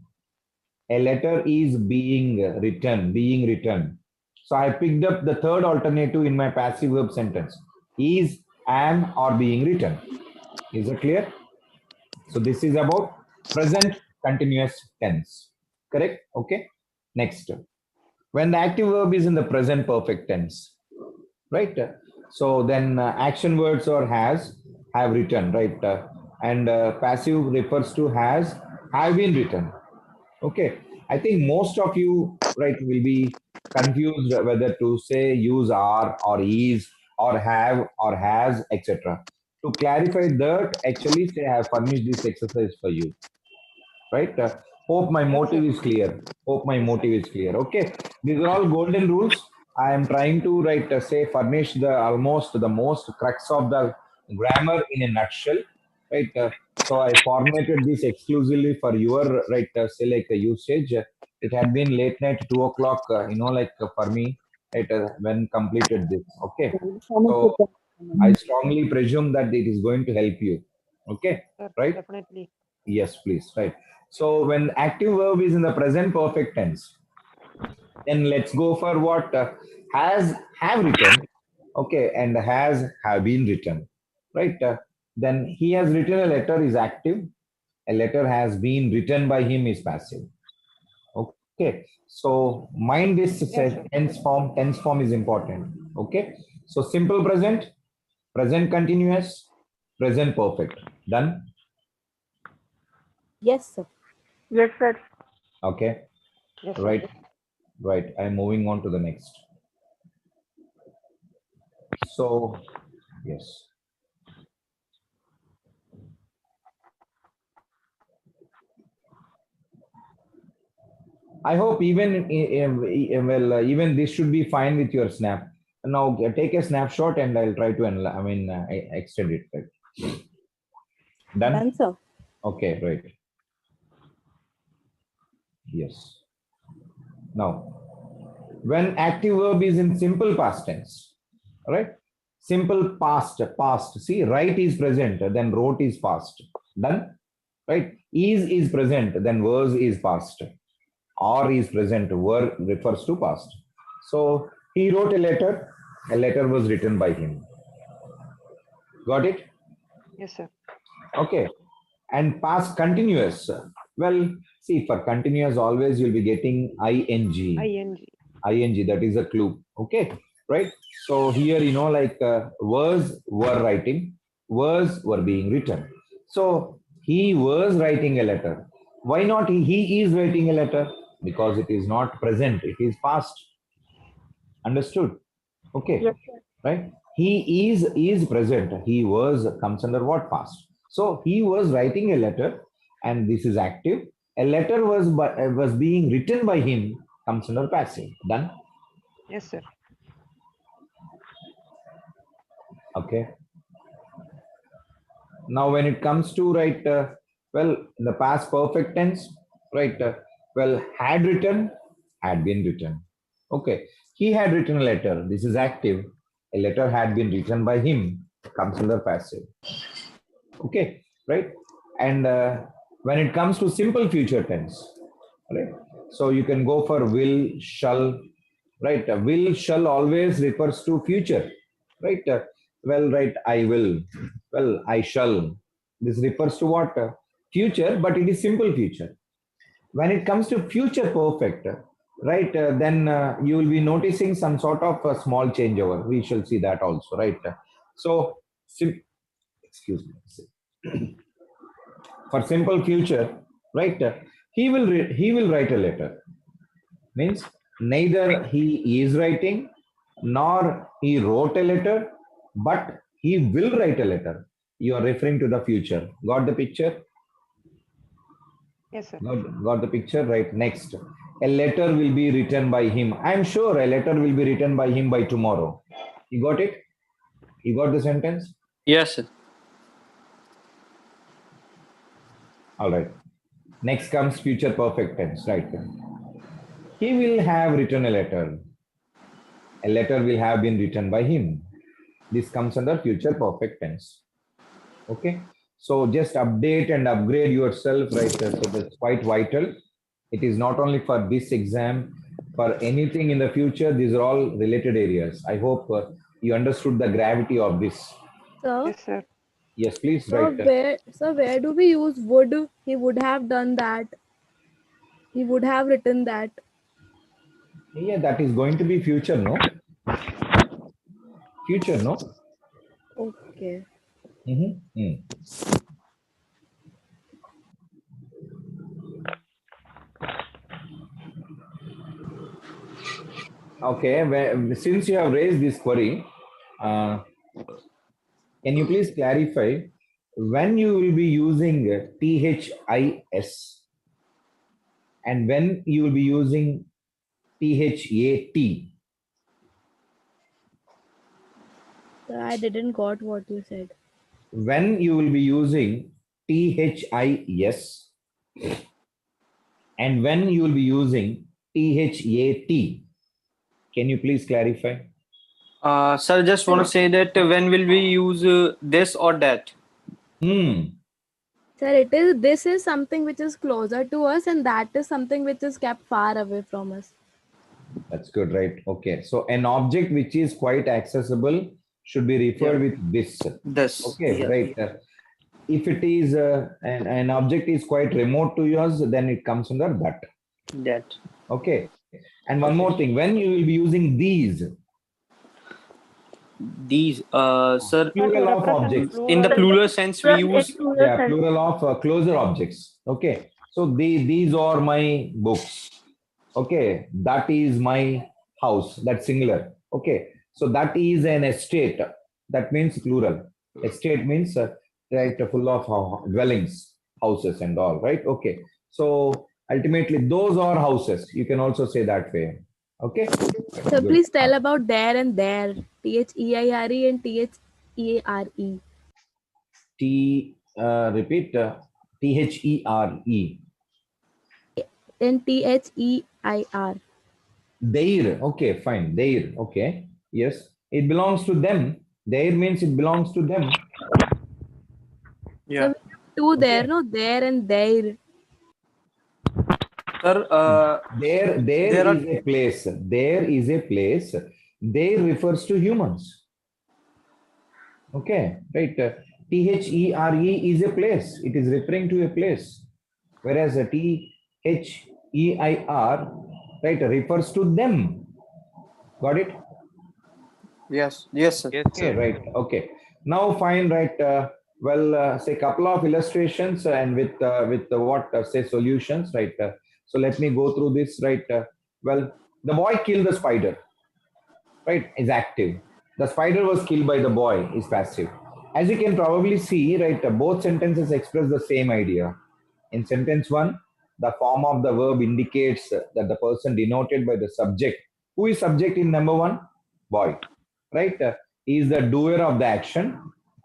A letter is being written. So I picked up the third alternative in my passive verb sentence. Is, am, or being written. Is it clear? So this is about present continuous tense. Correct? Okay. Next. When the active verb is in the present perfect tense, right? So then action words or has, have written, right? And passive refers to have been written. Okay. I think most of you right, will be confused whether to say use are or is or have or has, etc. To clarify that, actually say I have furnished this exercise for you, right? Hope my Yes, motive sir. is clear. Hope my Yes, sir. motive is clear. Okay, these are all golden rules. I am trying to say furnish the almost the most crux of the grammar in a nutshell, right? So I formatted this exclusively for your say like usage. It had been late night 2 o'clock, for me, right? When completed this. Okay, so I strongly presume that it is going to help you. Okay, Sir, right? definitely. Yes, please. Right. So when active verb is in the present perfect tense, then let's go for what has have written, okay, and has have been written, right? Then he has written a letter is active. A letter has been written by him is passive. Okay. So mind this Yes, sir. tense form. Tense form is important. Okay. So simple present, present continuous, present perfect. Done. Yes, sir. Yes, sir. Okay. Yes, sir. Right. Right. I'm moving on to the next. So, yes. I hope even this should be fine with your snap. Now take a snapshot and I'll try to extend it. Right. Done. Done, sir. Okay. Right. Yes. Now, when active verb is in simple past tense, right? Simple past. See, write is present, then wrote is past. Done. Right. Is present, then was is past. Or is present, were refers to past. So he wrote a letter was written by him. Got it? Yes, sir. Okay. And past continuous. Well, see, for continuous, always you'll be getting ing. ing. Ing, that is a clue. Okay. Right. So here, was were writing, was were being written. So he was writing a letter. Why not he is writing a letter? Because it is not present, it is past. Understood? Okay, Yes, sir. right? He is present. He was comes under what past? So he was writing a letter, and this is active. A letter was being written by him comes under passive. Done. Yes, sir. Okay. Now, when it comes to in the past perfect tense, right? Had written, had been written. Okay, he had written a letter. This is active. A letter had been written by him. Comes under passive. Okay, right? And when it comes to simple future tense, right? So you can go for will, shall, right? Will, shall always refers to future, right? Right, I will, well, I shall. This refers to what? Future, but it is simple future. When it comes to future perfect, right, then you will be noticing some sort of a small changeover. We shall see that also, right? So, excuse me. For simple future, right? He will write a letter. Means neither he is writing nor he wrote a letter, but he will write a letter. You are referring to the future. Got the picture? Yes, sir. Got the picture, right? Next, a letter will be written by him. I am sure a letter will be written by him by tomorrow. You got it? You got the sentence? Yes, sir. All right. Next comes future perfect tense, right? He will have written a letter. A letter will have been written by him. This comes under future perfect tense. Okay. So just update and upgrade yourself, right? So that's quite vital. It is not only for this exam, for anything in the future, these are all related areas. I hope you understood the gravity of this. Sir, Yes, sir. Yes, please, so right. where do we use would? He would have done that. He would have written that. Yeah, that is going to be future, no? Future, no? Okay. Mm-hmm. Okay, since you have raised this query, uh, can you please clarify when you will be using THIS and when you will be using THAT? So I didn't got what you said. When you will be using THIS and when you will be using THAT? Can you please clarify? Sir, just want to say that when will we use this or that? Sir, this is something which is closer to us, and that is something which is kept far away from us. That's good, right? Okay. So an object which is quite accessible should be referred with this. This. Okay, Yeah. right. If it is an object is quite remote to yours, then it comes under that. That. Okay. And one more thing, when you will be using these. These, sir, Plural of objects. in the plural sense, we use. Yeah, plural of closer objects. Okay. So these are my books. Okay. That is my house. That's singular. Okay. So that is an estate. That means plural. Estate means right, full of dwellings, houses and all, right? Okay. So ultimately those are houses. You can also say that way. Okay. So Good. please tell about there and there. THEIRE and THEARE. Repeat. THERE. And THEIR. Their. Okay, fine. Their. Okay. Yes. It belongs to them. Their means it belongs to them. Yeah. So we have two there, no? There and there. Sir, there is a place. There is a place. There refers to humans. Okay, right. THERE is a place. It is referring to a place. Whereas a THEIR, right, refers to them. Got it? Yes. Yes, sir. Okay, right. Okay. Now fine, right. Say couple of illustrations and with what say solutions, right? So let me go through this, right? The boy killed the spider, right? Is active. The spider was killed by the boy is passive. As you can probably see, right, both sentences express the same idea. In sentence one, the form of the verb indicates that the person denoted by the subject. Who is subject in number one? Boy, right? He is the doer of the action.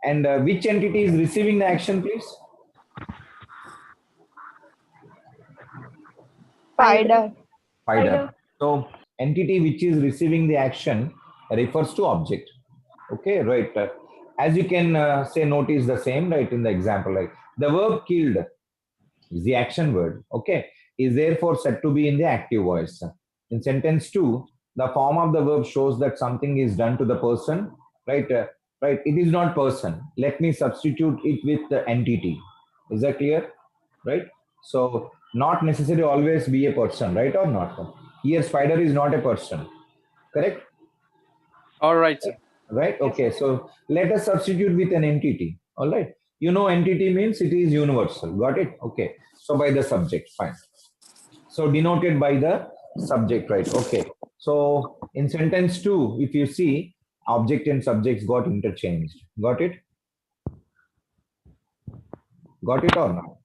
And which entity is receiving the action, please? Spider. Spider. So entity which is receiving the action refers to object. Okay, right. As you can say, notice the same, right, in the example, like the verb killed is the action word, okay, is therefore said to be in the active voice. In sentence 2, the form of the verb shows that something is done to the person, right? Right, it is not person. Let me substitute it with the entity. Is that clear? Right? So, not necessarily always be a person, right or not? Here, spider is not a person, correct? All right, sir. Right? Okay, so let us substitute with an entity. All right. You know, entity means it is universal. Got it? Okay. So by the subject, fine. So denoted by the subject, right? Okay. So in sentence 2, if you see, object and subjects got interchanged. Got it? Got it or not?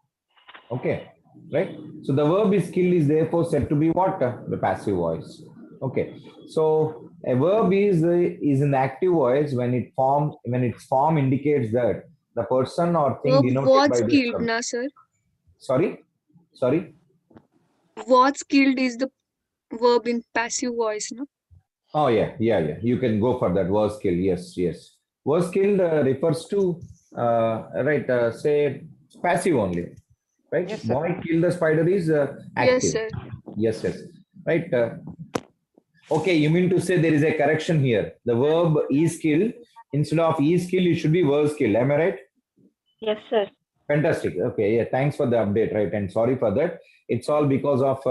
Okay. Right? So the verb is killed is therefore said to be what? The passive voice. Okay. So a verb is in the active voice when its form indicates that the person or thing Verb denoted was by the killed, subject. na sir. Sorry. Was killed is the verb in passive voice, no? Oh yeah. You can go for that. Was killed. Yes. Was killed refers to right. Say passive only. Right. Yes, sir. Boy killed the spider is Yes, active. sir. Yes. Right. Okay, you mean to say there is a correction here. The verb is killed. Instead of is killed, it should be was killed. Am I right? Yes, sir. Fantastic. Okay, yeah, thanks for the update, right? And sorry for that. It's all because of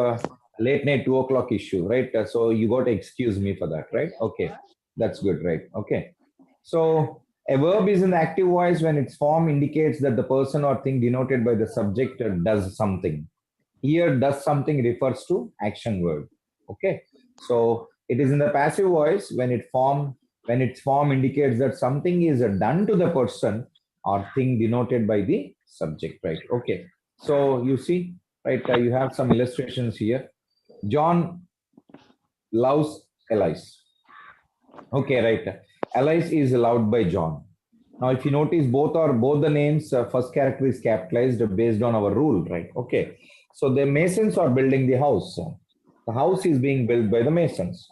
late night 2 o'clock issue, right? So you got to excuse me for that, right? Okay, that's good, right? Okay. So a verb is in active voice when its form indicates that the person or thing denoted by the subject does something. Here, does something refers to action word. Okay. So It is in the passive voice when its form indicates that something is done to the person or thing denoted by the subject, right? Okay. So you see, right, you have some illustrations here. John loves Alice. Okay, right. Alice is loved by John. Now, if you notice, both the names, first character is capitalized based on our rule, right? Okay. So the masons are building the house. The house is being built by the masons.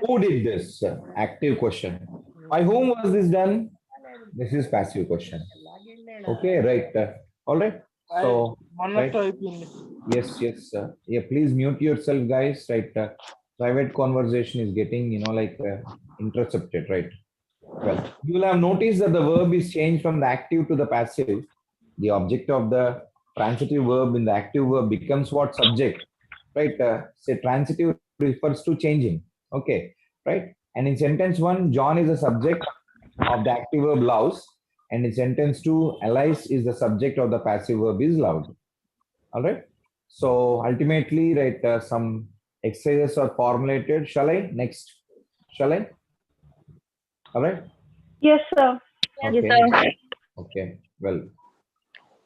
Who did this? Active question. By whom was this done? This is passive question. Okay, right. All right. So, right. Yes, yes. Yeah, please mute yourself, guys. Right. Private conversation is getting, intercepted, right? Well, you will have noticed that the verb is changed from the active to the passive. The object of the transitive verb in the active verb becomes what subject, right? Say transitive refers to changing. Okay, right? And in sentence one, John is the subject of the active verb loves, and in sentence two, Alice is the subject of the passive verb is loved. All right. So ultimately, right, some exercises are formulated. Shall I? Next. Shall I? All right. Yes, sir. Okay. Yes, sir. Okay. Well,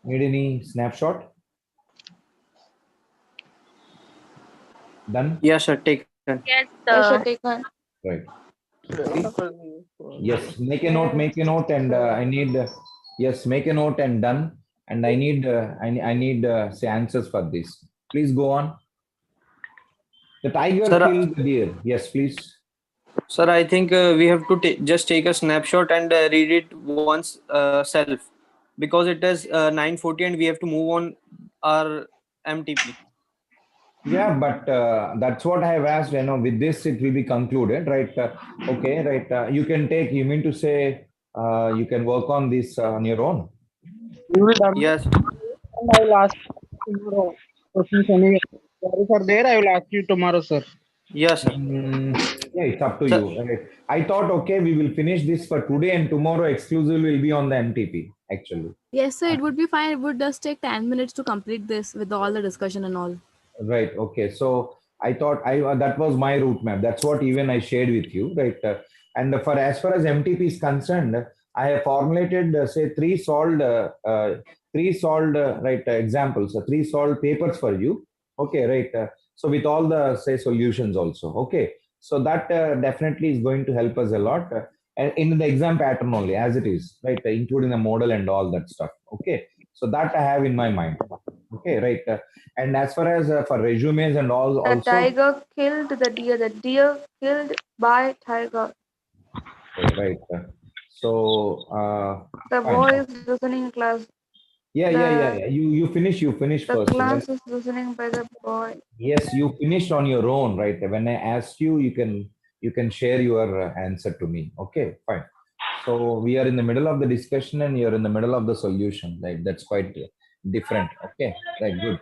need any snapshot? Done? Yes, sir. Taken. Yes, Yes, sir. sir, taken. Right. See? Yes. Make a note, and I need. Yes, make a note and done. And I need. I need say answers for this. Please go on. The tiger Sir, killed the deer. Yes, please. sir, I think we have to just take a snapshot and read it once self, because it is 9:40 and we have to move on our MTP. Yeah, but that's what I have asked. With this it will be concluded, right? Okay, right. You can take. You mean to say you can work on this on your own? You will double Yes. and I will ask tomorrow. Questions any queries are there, I will ask you tomorrow, sir. Yes, sir. Yeah, it's up to Sir, you. Right. I thought, okay, we will finish this for today, and tomorrow exclusive will be on the MTP. Actually, Yes, sir, it would be fine. It would just take 10 minutes to complete this with all the discussion and all. right. Okay. So I thought I that was my route map. That's what even I shared with you, right? And for as far as MTP is concerned, I have formulated say three solved right examples, three solved papers for you. Okay, right. So with all the say solutions also. Okay. So that definitely is going to help us a lot. And in the exam pattern only as it is, right? Including the model and all that stuff. Okay. So that I have in my mind. Okay, right. And as far as for resumes and all, The also, tiger killed the deer killed by tiger. okay, right. So, The fine. boy is listening class. Yeah. You finish The first. class is listening by the boy. Yes, you finished on your own, right? When I asked you, you can share your answer to me. Okay, fine. So we are in the middle of the discussion, and you're in the middle of the solution. Right? That's quite different. Okay, right. Good.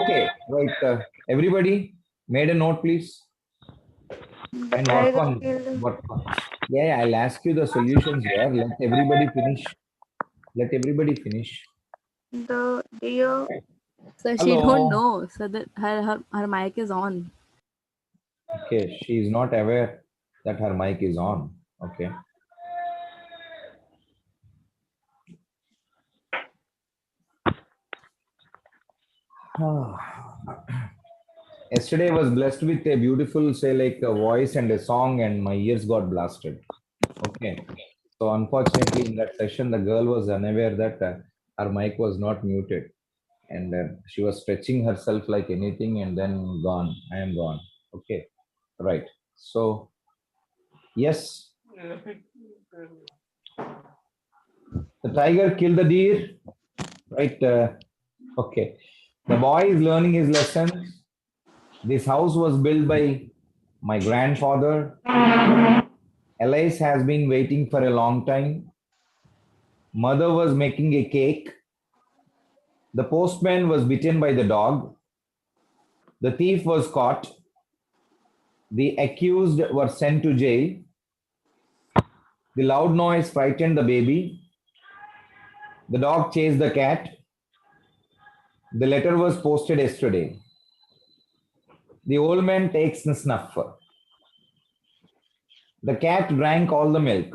Okay, right. Everybody, made a note, please, The and work tiger on killed work on. Yeah, I'll ask you the solutions here. Let everybody finish. Let everybody finish. the deer. So she don't Hello. know. So that her mic is on. Okay, she is not aware that her mic is on. Okay. Yesterday I was blessed with a beautiful, say, like a voice and a song, and my ears got blasted. Okay. So unfortunately, in that session, the girl was unaware that her mic was not muted, and she was stretching herself like anything, and then gone. I am gone. Okay. Right. So yes, the tiger killed the deer. Right. Okay. The boy is learning his lessons. This house was built by my grandfather. Alice has been waiting for a long time. Mother was making a cake. The postman was bitten by the dog. The thief was caught. The accused were sent to jail. The loud noise frightened the baby. The dog chased the cat. The letter was posted yesterday. The old man takes the snuff. The cat drank all the milk.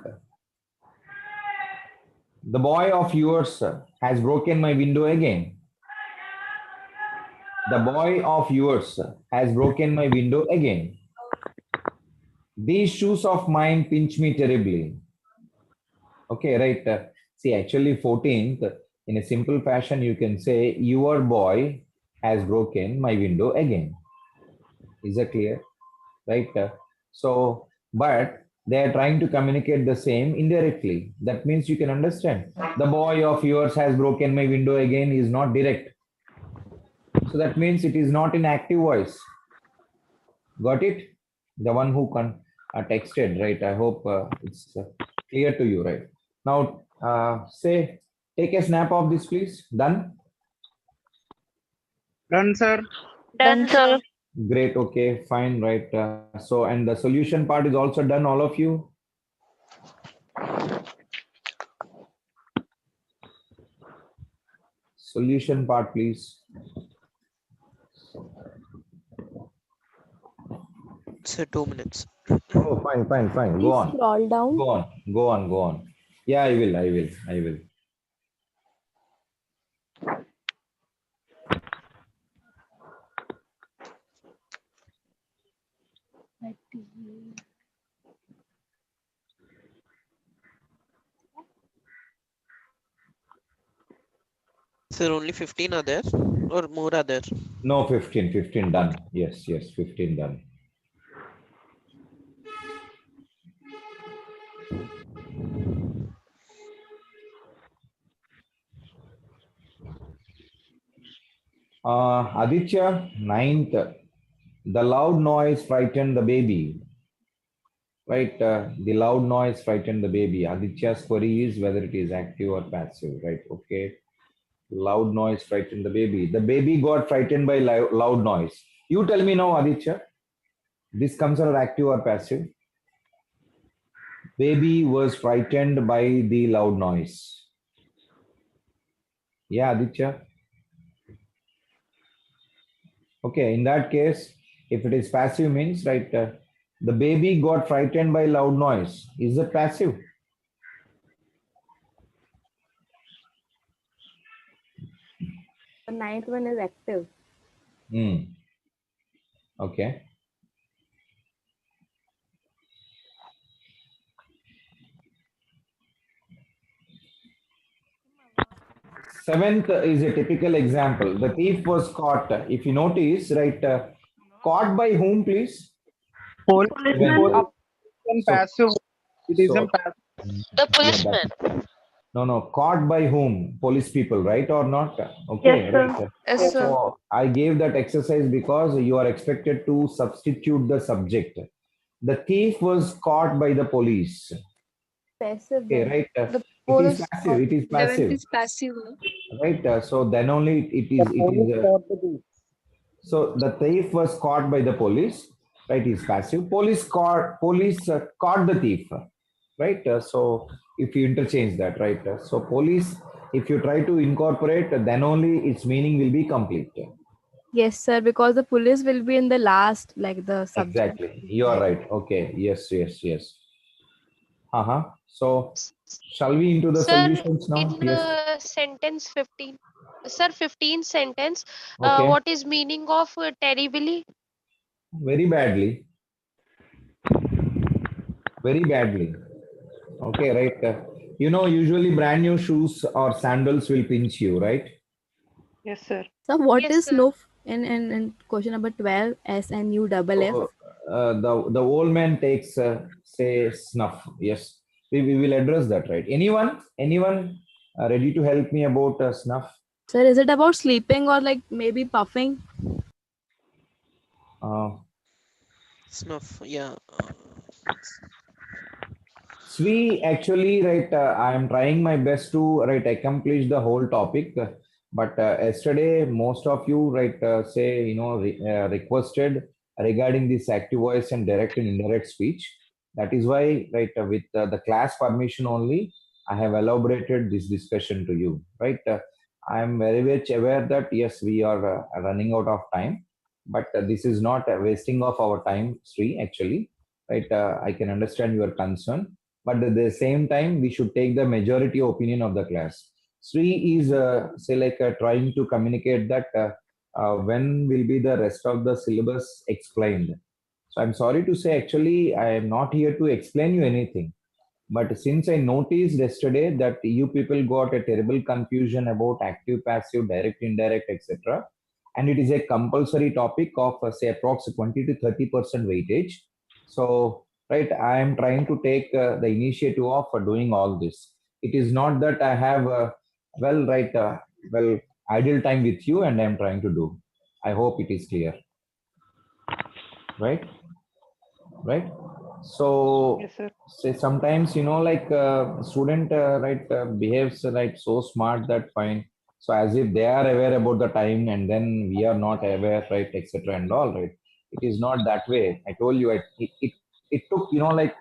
The boy of yours has broken my window again. The boy of yours has broken my window again. These shoes of mine pinch me terribly. Okay, right. See, actually, 14th, in a simple fashion, you can say, your boy has broken my window again. Is that clear? Right. So, but they are trying to communicate the same indirectly. That means you can understand. The boy of yours has broken my window again is not direct. So that means it is not in active voice. Got it? The one who texted, right? I hope it's clear to you, right? Now, say, take a snap of this, please. Done? Done, sir. Done, sir. Great. Okay, fine, right? So, and the solution part is also done, all of you? Solution part, please. Sir, 2 minutes. Oh, fine, fine, fine. Go Please on. scroll down. Go on. Go on. Go on. Yeah, I will. Sir, only 15 are there or more are there? No, 15 done. Yes, 15 done. Aditya, 9th. The loud noise frightened the baby. Right, the loud noise frightened the baby. Aditya's query is whether it is active or passive, right? Okay. Loud noise frightened the baby. The baby got frightened by loud noise. You tell me now, Aditya. This comes under active or passive? Baby was frightened by the loud noise. Yeah, Aditya. Okay, in that case, if it is passive means, right, the baby got frightened by loud noise. Is it passive? The ninth one is active. Okay. Seventh is a typical example. The thief was caught. If you notice, right, caught by whom, please? Policeman. Passive. It is So, passive. The policeman. no, caught by whom? Police people, right or not? Okay, Yes, sir. right. Yes, sir. So I gave that exercise because you are expected to substitute the subject. The thief was caught by the police. Passive. Okay, Then. right. The It is police passive. It is 11th passive. is passive. No? Right. So then only it is. So the thief was caught by the police. Right. Is passive. Police caught the thief. Right. So if you interchange that, right. So police, if you try to incorporate, then only its meaning will be complete. Yes, sir. Because the police will be in the last, like the subject. Exactly. You are right. Okay. Yes. So shall we into the Sir, solutions now? in Yes. sentence 15, sir, 15 sentence, Okay. what is meaning of terribly? Very badly. Very badly. Okay, right. Usually brand new shoes or sandals will pinch you, right? Yes, sir. So what Yes, is sir. snuff in question number 12? SNUFF. So, the old man takes say snuff. Yes, we will address that, right? Anyone ready to help me about snuff? Sir, is it about sleeping or like maybe puffing? Snuff, yeah. Swi, actually, right, I am trying my best to, right, accomplish the whole topic. But yesterday, most of you, right, say, requested regarding this active voice and direct and indirect speech. That is why, right, with the class permission only, I have elaborated this discussion to you, right? I am very much aware that, yes, we are running out of time. but this is not a wasting of our time, Sri, actually, right? I can understand your concern, but at the same time, we should take the majority opinion of the class. Sri is, say, like trying to communicate that when will be the rest of the syllabus explained. So I'm sorry to say, actually, I am not here to explain you anything. But since I noticed yesterday that you people got a terrible confusion about active, passive, direct, indirect, etc., and it is a compulsory topic of say approximately 20 to 30% weightage. So, right, I am trying to take the initiative of doing all this. It is not that I have well, right, well, idle time with you, and I am trying to do. I hope it is clear, right? Right. So Yes, sir. say sometimes like student right behaves like so smart that fine, so as if they are aware about the time and then we are not aware, right, etc. and all, right. It is not that way. I told you it took like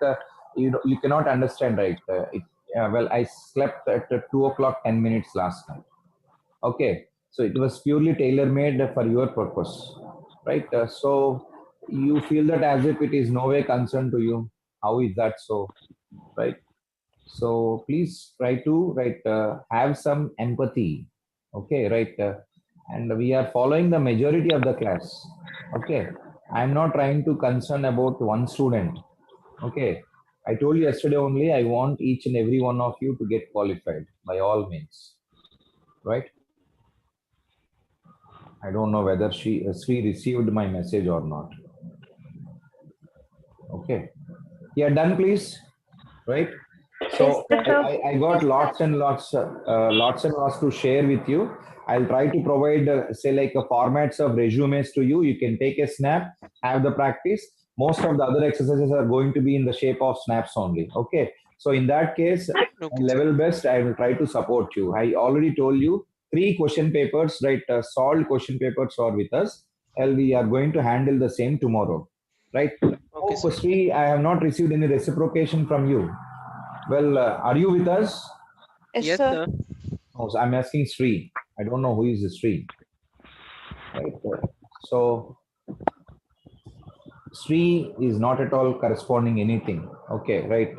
you cannot understand, right. Well, I slept at 2 o'clock 10 minutes last night. Okay, so it was purely tailor-made for your purpose, right? So you feel that as if it is no way concerned to you. How is that so, right? So please try to have some empathy, okay, right? And we are following the majority of the class, okay. I'm not trying to concern about one student, okay. I told you yesterday only. I want each and every one of you to get qualified by all means, right? I don't know whether Sri received my message or not. Okay. Yeah, done, please. Right. So I got lots and lots and lots to share with you. I'll try to provide, say, like a formats of resumes to you. You can take a snap, have the practice. Most of the other exercises are going to be in the shape of snaps only. Okay. So in that case, Okay, sir. level best, I will try to support you. I already told you 3 question papers, right? Solved question papers are with us. And we are going to handle the same tomorrow, right? Okay, Oh, sir. Sri, I have not received any reciprocation from you. Well, are you with us? Yes, sir. No, so I'm asking Sri. I don't know who is Sri. Right. So Sri is not at all corresponding anything. Okay, right.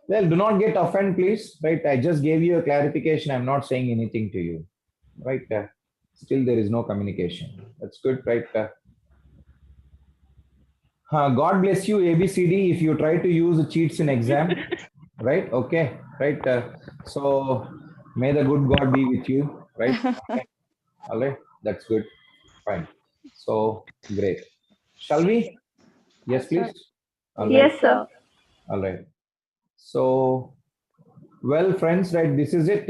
Well, do not get offended, please. Right. I just gave you a clarification. I'm not saying anything to you. Right. Still, there is no communication. That's good, right? God bless you, ABCD, if you try to use cheats in exam. Right. Okay. Right. So may the good God be with you. Right. Okay. All right. That's good. Fine. So great. Shall we? Yes, Yes, sir. please. All right. Yes, sir. All right. So, well, friends, right, this is it.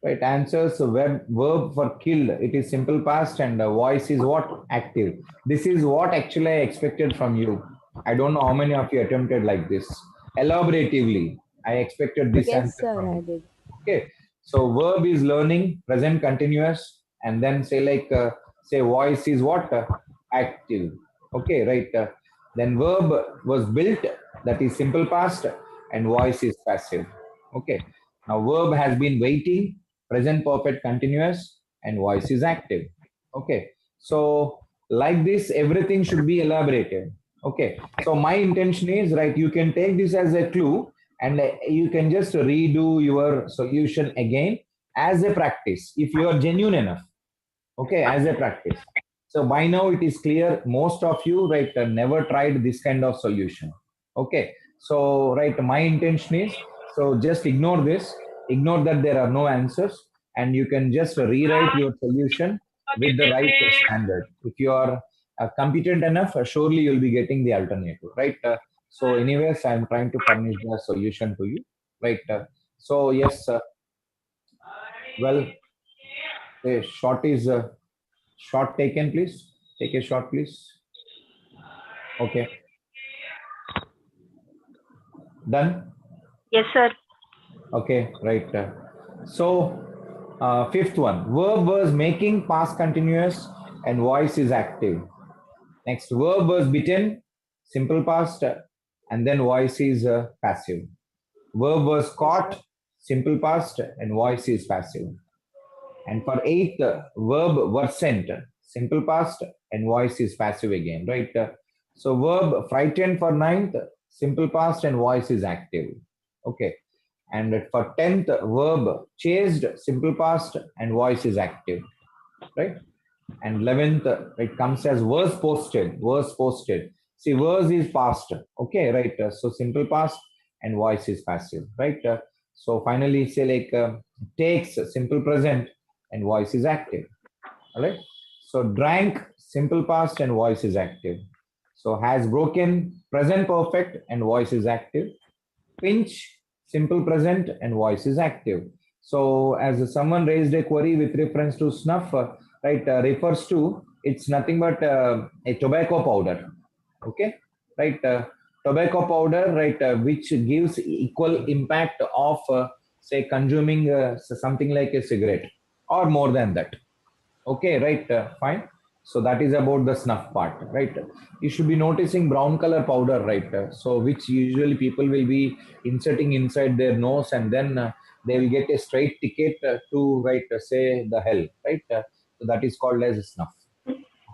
Right, answers verb for killed. It is simple past, and voice is what? Active. This is what actually I expected from you. I don't know how many of you attempted like this. Elaboratively, I expected this Yes, answer sir, from I you. did. Okay, so verb is learning, present continuous, and then say like say voice is what? Active. Okay, right. Then verb was built, that is simple past, and voice is passive. Okay. Now verb has been waiting, present perfect continuous, and voice is active. Okay. So like this, everything should be elaborated. Okay. So my intention is, right, you can take this as a clue, and you can just redo your solution again as a practice if you are genuine enough. Okay, as a practice. So by now it is clear most of you, right, never tried this kind of solution. Okay, so right, my intention is, so just ignore this, ignore that there are no answers, and you can just rewrite your solution with the right standard. If you are competent enough, surely you'll be getting the alternative, right? So anyways, I'm trying to furnish the solution to you, right? So yes, well, a shot is shot taken, please. Take a shot, please. Okay, done. Yes, sir. Okay, right. So, fifth one, verb was making, past continuous, and voice is active. Next, verb was bitten, simple past, and then voice is passive. Verb was Yes, sir. caught, simple past, and voice is passive. And for eighth, verb were sent, simple past, and voice is passive again, right? So verb frightened for ninth, simple past and voice is active. Okay. And for 10th, verb chased, simple past and voice is active, right? And 11th, it comes as verse posted, verse posted. See, verse is past, okay, right? So simple past and voice is passive, right? So finally, say like takes, simple present and voice is active, all right? So drank, simple past and voice is active. So has broken, present perfect and voice is active. Pinch, simple present and voice is active. So as someone raised a query with reference to snuff, right, refers to, it's nothing but a tobacco powder, okay, right? Tobacco powder, right, which gives equal impact of, say, consuming something like a cigarette or more than that. Okay, right, fine. So that is about the snuff part, right? You should be noticing brown color powder, right? So which usually people will be inserting inside their nose, and then they will get a straight ticket to, right, say the hell, right? So that is called as snuff.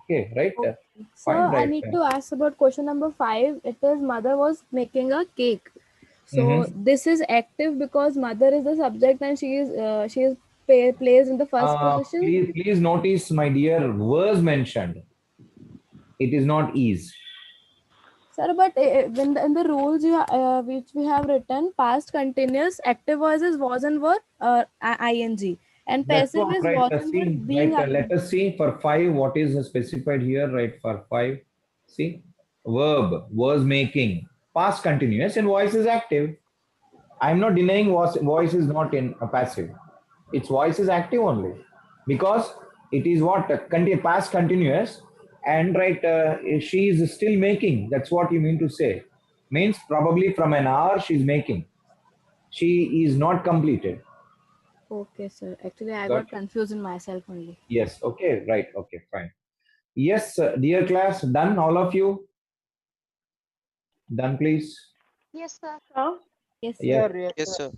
Okay, right? So Fine, I right? need to ask about question number 5. It is mother was making a cake. So Mm-hmm. this is active because mother is the subject and she is placed in the first position. Please notice, my dear, was mentioned. It is not is. Sir, but when in the rules which we have written, past continuous, active voice is was and were ing, and That's passive what, is right? was and were See, being right? Let us see for 5 what is specified here, right? For 5, see, verb was making, past continuous, and voice is active. I'm not denying voice is not in a passive. Its voice is active only because it is what past continuous, and right, she is still making. That's what you mean to say. Means probably from an hour she's making. She is not completed. Okay, sir. Actually, I Got got it? confused in myself only. Yes. Okay. Right. Okay. Fine. Yes, dear class, done, all of you? Done, please? Yes, sir. Yes, Yes. sir. Yes, sir.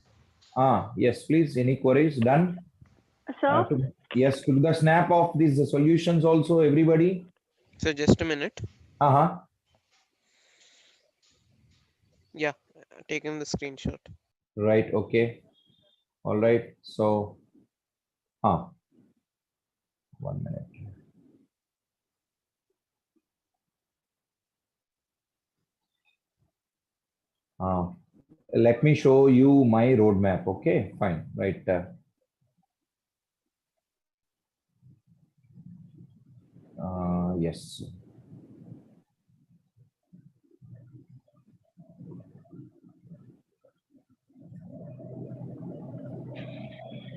Yes, please. Any queries? Done? Sir? Yes, to the snap of these solutions also, everybody? So just a minute. Uh-huh. Yeah, taking the screenshot. Right, okay. All right. So, 1 minute. Let me show you my roadmap. Okay, fine. Right. Yes.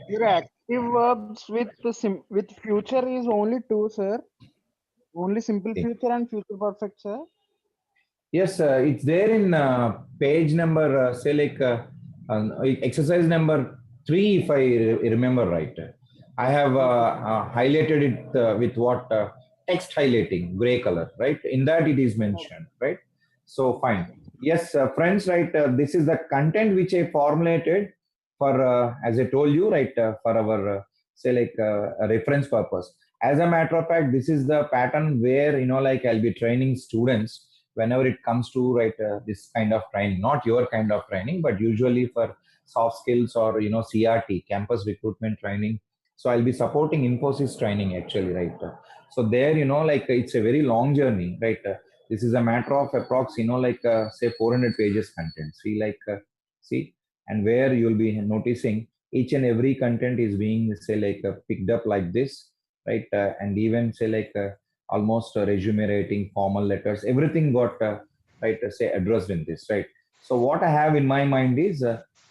Your active verbs with with future is only two, sir. Only simple future and future perfect, sir. Yes, it's there in page number, say like exercise number 3, if I remember right. I have highlighted it with what text highlighting, gray color, right? In that it is mentioned, right? So fine. Yes, friends, right? This is the content which I formulated for, as I told you, right? For our say like a reference purpose. As a matter of fact, this is the pattern where, like I'll be training students whenever it comes to, right, this kind of training, not your kind of training, but usually for soft skills or, CRT, campus recruitment training. So I'll be supporting Infosys training actually, right? So there, like it's a very long journey, right? This is a matter of approx, like say 400 pages content. See, and where you'll be noticing each and every content is being, say, like picked up like this, right? And even say like almost resume writing, formal letters, everything got right, say addressed in this, right? So what I have in my mind is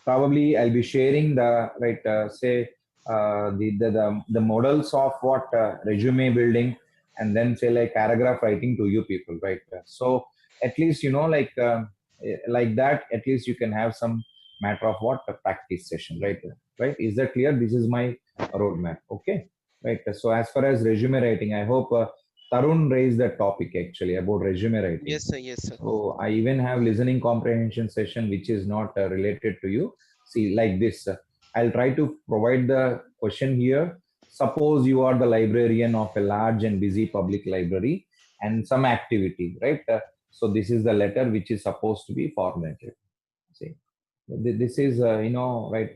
probably I'll be sharing the right, say the models of what resume building, and then say like paragraph writing to you people, right? So at least like that, at least you can have some matter of what a practice session, right? Right? Is that clear? This is my roadmap. Okay. Right. So as far as resume writing, I hope Tarun raised that topic actually about resume writing. Yes, sir. Yes, sir. So I even have listening comprehension session which is not related to you. See, like this, I'll try to provide the question here. suppose you are the librarian of a large and busy public library and some activity, right? So this is the letter which is supposed to be formulated. See, this is, right,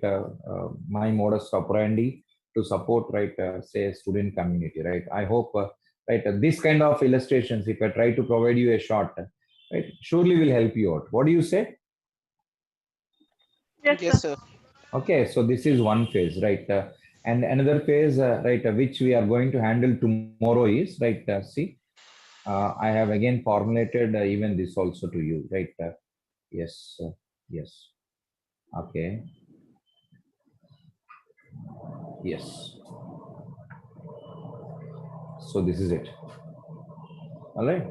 my modus operandi to support, right, say student community, right? I hope, right, this kind of illustrations, if I try to provide you a shot, right, surely will help you out. What do you say? Yes, sir. Okay, so this is one phase, right? And another phase, right, which we are going to handle tomorrow is, right, see, I have again formulated even this also to you, right? Yes, yes. Okay, yes. So this is it. All right.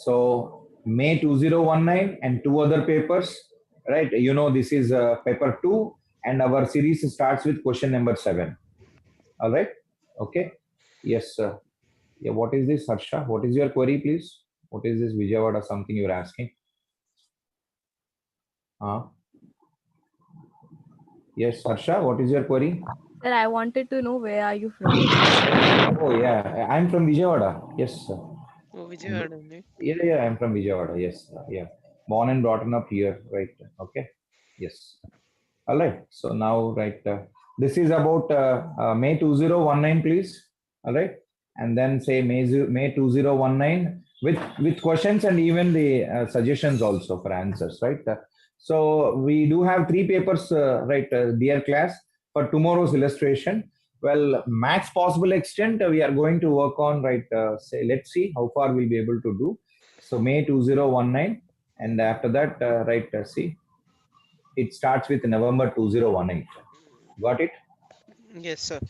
So May 2019 and two other papers, right? This is paper 2 and our series starts with question number 7. All right. Okay. Yes, sir. Yeah, what is this, Harsha? What is your query, please? What is this Vijayawada something you're asking? Yes, Harsha, what is your query? Sir, I wanted to know where are you from? Oh, yeah, I'm from Vijayawada. Yes, sir. Oh, Vijayawada only. Yeah, I'm from Vijayawada. Yes, yeah. Born and brought up here, right? Okay. Yes. All right. So now, right, this is about May 2019, please. All right. And then say May 2019 with questions and even the suggestions also for answers, right? So we do have 3 papers, right, dear class, for tomorrow's illustration. Well, max possible extent we are going to work on, right? Say, let's see how far we'll be able to do. So May 2019, and after that, right, see, it starts with November 2018. Got it? Yes, sir.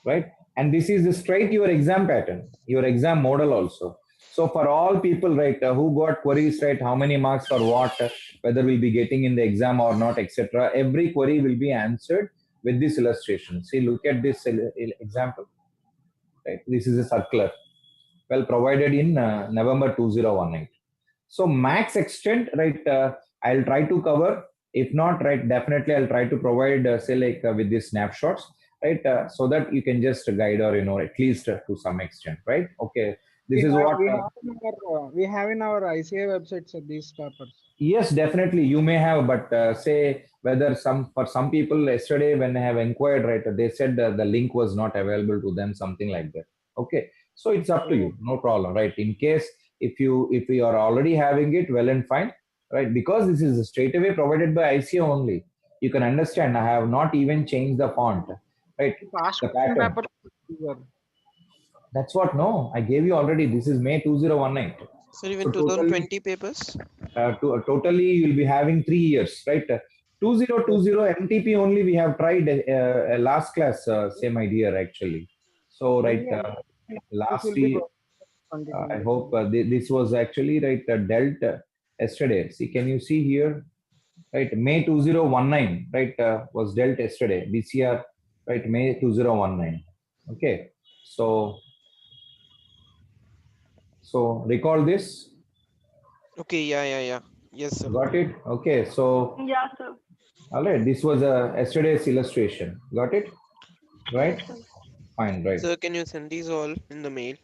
Right? And this is straight your exam pattern, your exam model also. So for all people, right, who got queries, right, how many marks for what, whether we'll be getting in the exam or not, etc. Every query will be answered with this illustration. See, look at this example. Right? This is a circular, well provided in November 2018. So max extent, right, I'll try to cover. If not, right, definitely I'll try to provide, say, like with these snapshots, right, so that you can just guide or, at least to some extent, right? Okay, this is what. We have in our ICA website, sir, these papers. Yes, definitely you may have, but say whether for some people yesterday when I have inquired, right, they said the link was not available to them, something like that. Okay, so it's up to you, no problem, right? In case if you are already having it, well and fine, right? Because this is straight away provided by ICA only. You can understand. I have not even changed the font, right? The pattern. That's what. No, I gave you already. This is May 2019. Sir, even So totally. 2020 papers? Totally you'll be having 3 years, right? 2020 MTP only we have tried last class, say my dear, actually. So right, last year, I hope this was actually, right, dealt yesterday. See, can you see here, right? May 2019, right, was dealt yesterday. This year, right, May 2019. Okay, so recall this. Okay, yeah. Yes, sir. Got it? Okay, so Yeah, sir. all right, this was yesterday's illustration. Got it? Right? Fine, right. Sir, can you send these all in the mail?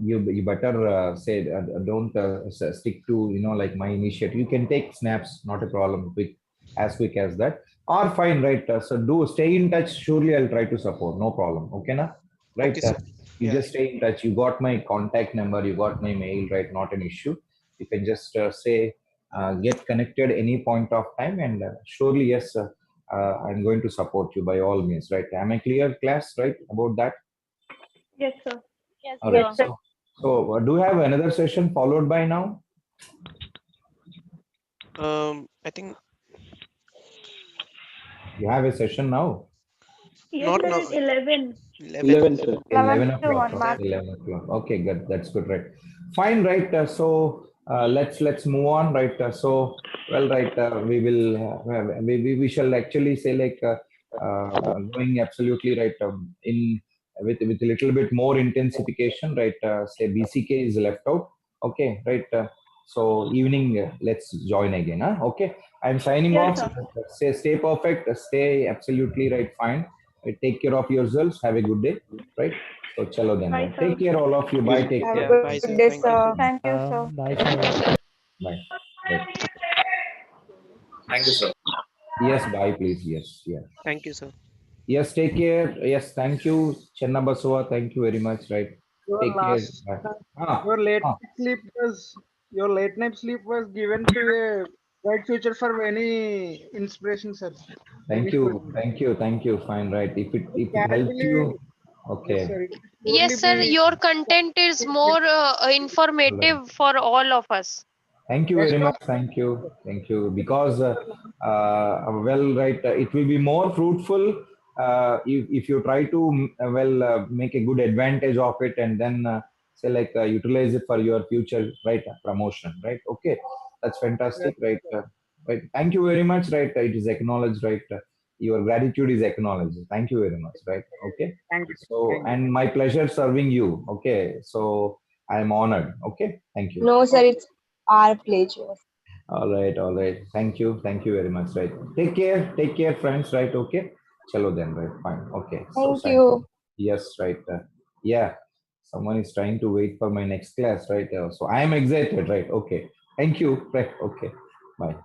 You better say don't stick to like my initiative. You can take snaps, not a problem. As quick as that. Or fine, right? So do stay in touch. Surely I'll try to support. No problem. Okay, na? Right? Okay, sir. You Yeah. just stay in touch. You got my contact number. You got my mail. Right? Not an issue. You can just say get connected any point of time, and surely yes, I'm going to support you by all means. Right? Am I clear, class? Right about that? Yes, sir. Yes, All right. sir. So do you have another session followed by now? I think You have a session now? Yes, not sir, now. at 11. 11. sir. 11 11 to 1 o'clock. mark. 11 o'clock. Okay, good. That's good, right? Fine, right? So let's move on, right? So well, right. We will we shall actually say like going absolutely right in with a little bit more intensification, right? Say BCK is left out. Okay, right. So evening, let's join again. Huh? Okay, I'm signing Yes, off. sir. Say stay perfect. Stay absolutely right. Fine. Take care of yourselves. Have a good day. Right. So chalo then. Bye, Right? sir. Take care, all of you. Bye. Take Have a care. Yeah, bye, good sir. day, Thank you. sir. Thank you, sir. Bye, sir. Bye. Right. Thank you, sir. Yes. Bye, please. Yes. Yes. Thank you, sir. Yes. Take care. Yes. Thank you, Chenna Basua. Thank you very much. Right. Your Take care. last, Bye. Ah. your late Ah. night sleep was your late night sleep was given to a bright future for many inspiration, sir. Thank Many you. students. Thank you. Thank you. Fine. Right. It If it can helps only, you. yes, Okay. sir. It can Yes, only sir. be. Your content is more All right. informative for all of us. Thank you Best very much. of Thank you. Thank you. Because, well, right, it will be more fruitful if you try to, make a good advantage of it and then say, like, utilize it for your future, right, promotion, right? Okay. That's yes, fantastic, right? sir. Right. Thank you very much, right? It is acknowledged, right? Your gratitude is acknowledged. Thank you very much, right? Okay. Thank you. So, Thank you. and my pleasure serving you. Okay. So, I'm honored. Okay. Thank you. No, sir, it's our pleasure. All right, all right. Thank you very much. Right. Take care, friends. Right. Okay. Chalo then. Right. Fine. Okay. So, Thank you. yes. Right. Yeah. Someone is trying to wait for my next class. Right. So I am excited. Right. Okay. Thank you. Right. Okay. Bye.